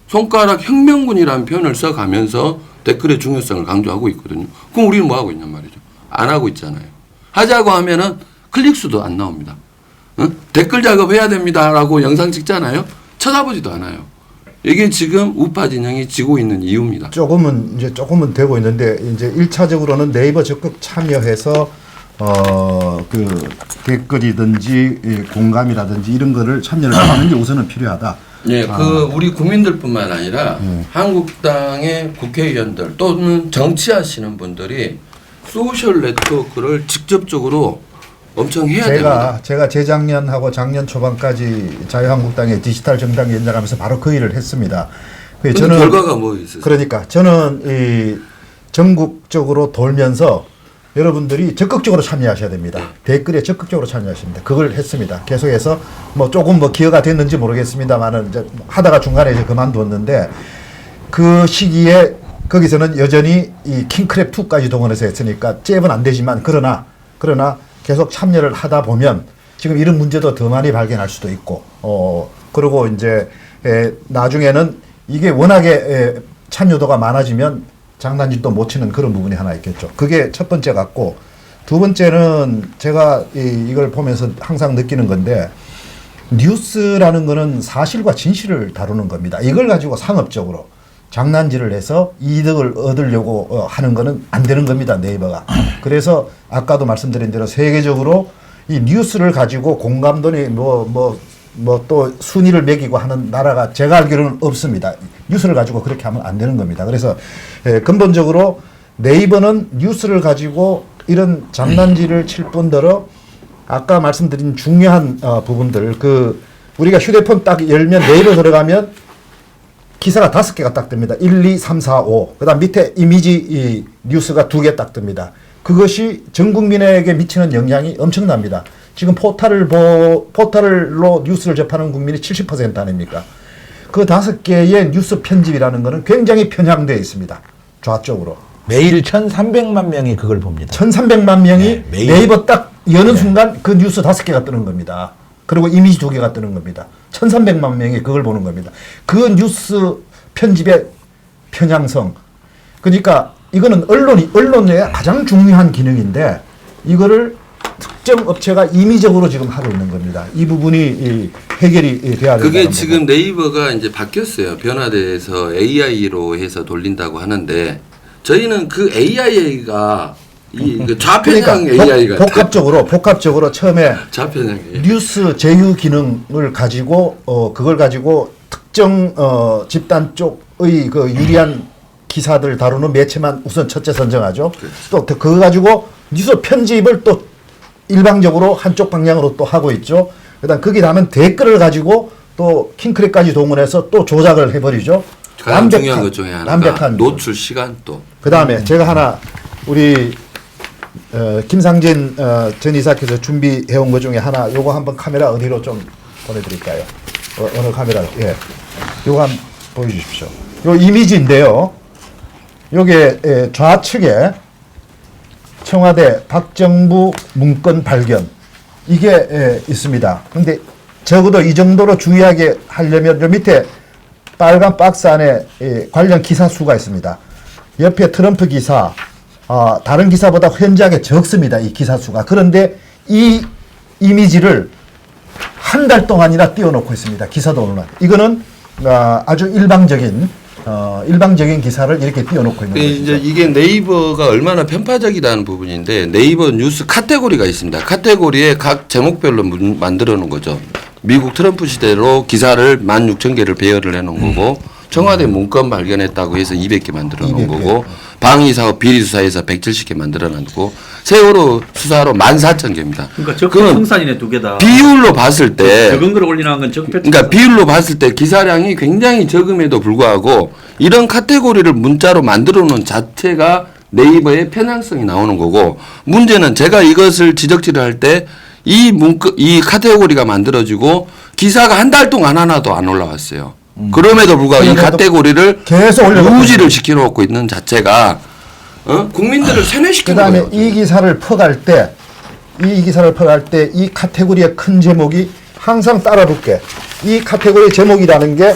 손가락 혁명군이라는 표현을 써가면서 댓글의 중요성을 강조하고 있거든요. 그럼 우리는 뭐 하고 있냔 말이죠. 안 하고 있잖아요. 하자고 하면은 클릭수도 안 나옵니다. 댓글 작업해야 됩니다라고 영상 찍잖아요. 쳐다보지도 않아요. 이게 지금 우파 진영이 지고 있는 이유입니다. 조금은 되고 있는데 이제 1차적으로는 네이버 적극 참여해서 그 댓글이든지 공감이라든지 이런 거를 참여를 하는 게 우선은 필요하다. 예, 우리 국민들뿐만 아니라 한국당의 국회의원들 또는 정치하시는 분들이 소셜 네트워크를 직접적으로 엄청 해야 됩니다. 제가 재작년하고 작년 초반까지 자유한국당의 디지털 정당 연장하면서 바로 그 일을 했습니다. 저는 결과가 뭐 있었어요? 그러니까 저는 이 전국적으로 돌면서 여러분들이 적극적으로 참여하셔야 됩니다. 댓글에 적극적으로 참여하십니다. 그걸 했습니다. 계속해서 뭐 조금 뭐 기여가 됐는지 모르겠습니다만은 이제 하다가 중간에 이제 그만두었는데 그 시기에 거기서는 여전히 이 킹크랩 2까지 동원해서 했으니까 잽은 안 되지만 그러나 계속 참여를 하다 보면 지금 이런 문제도 더 많이 발견할 수도 있고 그리고 이제 나중에는 이게 워낙에 참여도가 많아지면 장난질도 못 치는 그런 부분이 하나 있겠죠. 그게 첫 번째 같고 두 번째는 제가 이걸 보면서 항상 느끼는 건데 뉴스라는 거는 사실과 진실을 다루는 겁니다. 이걸 가지고 상업적으로 장난질을 해서 이득을 얻으려고 하는 거는 안 되는 겁니다. 네이버가. 그래서 아까도 말씀드린 대로 세계적으로 이 뉴스를 가지고 공감도니 또 순위를 매기고 하는 나라가 제가 알기로는 없습니다. 뉴스를 가지고 그렇게 하면 안 되는 겁니다. 그래서 근본적으로 네이버는 뉴스를 가지고 이런 장난질을 칠 뿐더러 아까 말씀드린 중요한 부분들 우리가 휴대폰 딱 열면 네이버 들어가면 기사가 5개가 딱 뜹니다. 1, 2, 3, 4, 5. 그 다음 밑에 이미지 뉴스가 2개 딱 뜹니다. 그것이 전 국민에게 미치는 영향이 엄청납니다. 지금 포털로 뉴스를 접하는 국민이 70% 아닙니까? 그 5개의 뉴스 편집이라는 것은 굉장히 편향되어 있습니다. 좌쪽으로. 매일 1,300만 명이 그걸 봅니다. 1,300만 명이 매일. 네이버 딱 여는 순간 그 뉴스 5개가 뜨는 겁니다. 그리고 이미지 2개가 뜨는 겁니다. 1,300만 명이 그걸 보는 겁니다. 그 뉴스 편집의 편향성. 그러니까 이거는 언론의 가장 중요한 기능인데 이거를 특정 업체가 임의적으로 지금 하고 있는 겁니다. 이 부분이 해결이 돼야 된다는 그게 지금 네이버가 이제 바뀌었어요. 변화돼서 AI로 해서 돌린다고 하는데 저희는 그 AI가 그 좌편향 AI가 복합적으로 처음에 좌편향 AI. 뉴스 제휴 기능을 가지고 그걸 가지고 특정 집단 쪽의 그 유리한 기사들 다루는 매체만 우선 첫째 선정하죠. 또 그거 가지고 뉴스 편집을 또 일방적으로 한쪽 방향으로 또 하고 있죠. 그다음 거기 다음에 댓글을 가지고 또 킹크랩까지 동원해서 또 조작을 해버리죠. 가장 중요한 것 중에 하나가 완벽한 노출 시간도. 그다음에 제가 하나 우리 김상진 전 이사께서 준비해온 것 중에 하나 요거 한번 카메라 어디로 좀 보내드릴까요? 어느 카메라? 예, 요거 한번 보여주십시오. 요 이미지인데요. 요게 좌측에 청와대 박정부 문건 발견 이게 있습니다. 근데 적어도 이 정도로 중요하게 하려면 요 밑에 빨간 박스 안에 관련 기사 수가 있습니다. 옆에 트럼프 기사, 다른 기사보다 현저하게 적습니다. 이 기사 수가. 그런데 이 이미지를 한 달 동안이나 띄워놓고 있습니다. 기사도 오늘. 이거는 아주 일방적인 기사를 이렇게 띄워놓고 있는 거죠. 이제 이게 네이버가 얼마나 편파적이라는 부분인데 네이버 뉴스 카테고리가 있습니다. 카테고리에 각 제목별로 만들어 놓은 거죠. 미국 트럼프 시대로 기사를 16,000개를 배열을 해놓은 거고 청와대 문건 발견했다고 해서 200개 만들어 놓은 200개. 거고 방위사업 비리수사에서 170개 만들어 놨고 세월호 수사로 14,000개입니다. 그러니까 적폐 청산이네 두 개다. 비율로 봤을 때 적은 걸 올리는 건 적폐. 그러니까 비율로 봤을 때 기사량이 굉장히 적음에도 불구하고 이런 카테고리를 문자로 만들어 놓은 자체가 네이버의 편향성이 나오는 거고 문제는 제가 이것을 지적질을 할 때 이 카테고리가 만들어지고 기사가 한 달 동안 하나도 안 올라왔어요. 그럼에도 불구하고 이 카테고리를 계속 올려놓고 유지를 시켜놓고 있는 자체가 국민들을 세뇌시키는 그다음에 거예요. 이 기사를 퍼갈 때 이 카테고리의 큰 제목이 항상 따라 붙게 이 카테고리의 제목이라는 게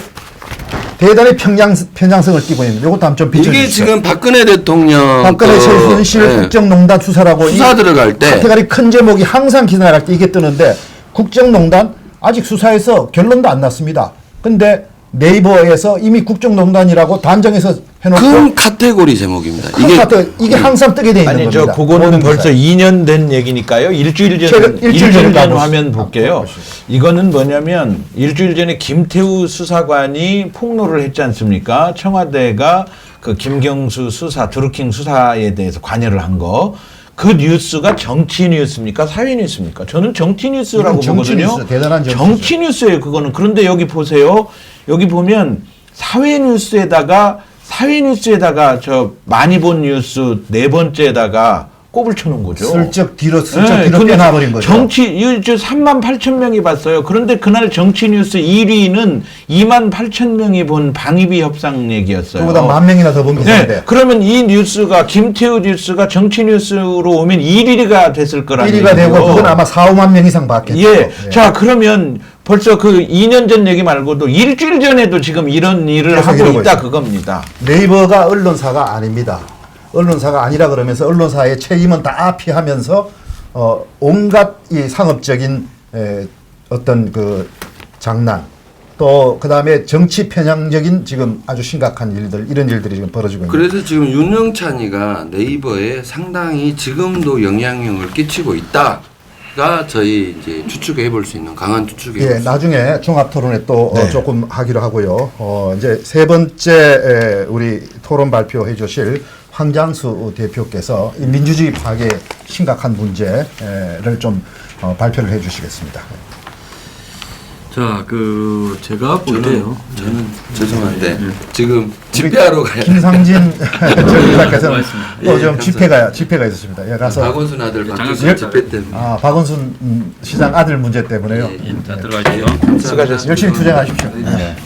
대단히 편향성을 띠고 있는 이것도 한번 좀 비춰주시죠. 이게 지금 박근혜 대통령 박근혜 최순실 네. 국정농단 수사라고 수사 들어갈 때 카테고리 큰 제목이 항상 기사 나갈 때 이게 뜨는데 국정농단 아직 수사해서 결론도 안 났습니다. 근데 네이버에서 이미 국정농단이라고 단정해서 해놓고 큰 카테고리 제목입니다. 이게 항상 뜨게 돼 있는 아니 겁니다. 저 그거는 모든 벌써 기사에. 2년 된 얘기니까요. 일주일 일주일 전 전에 화면 볼게요. 보시죠. 이거는 뭐냐면 일주일 전에 김태우 수사관이 폭로를 했지 않습니까? 청와대가 그 김경수 수사 드루킹 수사에 대해서 관여를 한 거. 그 뉴스가 정치 뉴스입니까? 사회 뉴스입니까? 저는 정치 뉴스라고 이건 정치 보거든요. 뉴스, 대단한 정치 뉴스예요, 그거는. 그런데 여기 보세요. 여기 보면 사회 뉴스에다가 저 많이 본 뉴스 네 번째에다가 꼽을 쳐놓은 거죠. 슬쩍 뒤로 근데 빼놔버린 거죠. 정치, 이거 38,000명이 봤어요. 그런데 그날 정치 뉴스 1위는 28,000명이 본 방위비 협상 얘기였어요. 그보다 10,000명이나 더 본 기사인데. 네, 그러면 이 뉴스가 김태우 뉴스가 정치 뉴스로 오면 1위가 됐을 거라는 1위가 되고 얘기죠. 그건 아마 4, 5만 명 이상 봤겠죠. 예. 자, 그러면 벌써 그 2년 전 얘기 말고도 일주일 전에도 지금 이런 일을 계속 하고 이러고 있다 있어요. 그겁니다. 네이버가 언론사가 아닙니다. 언론사가 아니라 그러면서 언론사의 책임은 다 피하면서 온갖 이 상업적인 어떤 그 장난 또 그다음에 정치 편향적인 지금 아주 심각한 일들 이런 일들이 지금 벌어지고 있는 그래서 지금 윤영찬이가 네이버에 상당히 지금도 영향력을 끼치고 있다가 저희 이제 추측해 볼 수 있는 강한 추측이. 예, 나중에 종합 토론에 또 네. 조금 하기로 하고요. 이제 세 번째 우리 토론 발표해 주실 황장수 대표께서 이 민주주의 파괴 심각한 문제를 좀 발표를 해 주시겠습니다. 자, 제가 볼 때요. 저는 죄송한데 지금 집회하러 가야 김상진 전 의사께서는 고맙습니다. 또 좀 감사합니다. 집회가 있으십니다. 예, 가서 박원순 아들 박규선 장학금 집회 때문에. 박원순 시장 아들 문제 때문에요. 자, 들어가시죠. 수고하셨습니다. 열심히 투쟁하십시오. 네.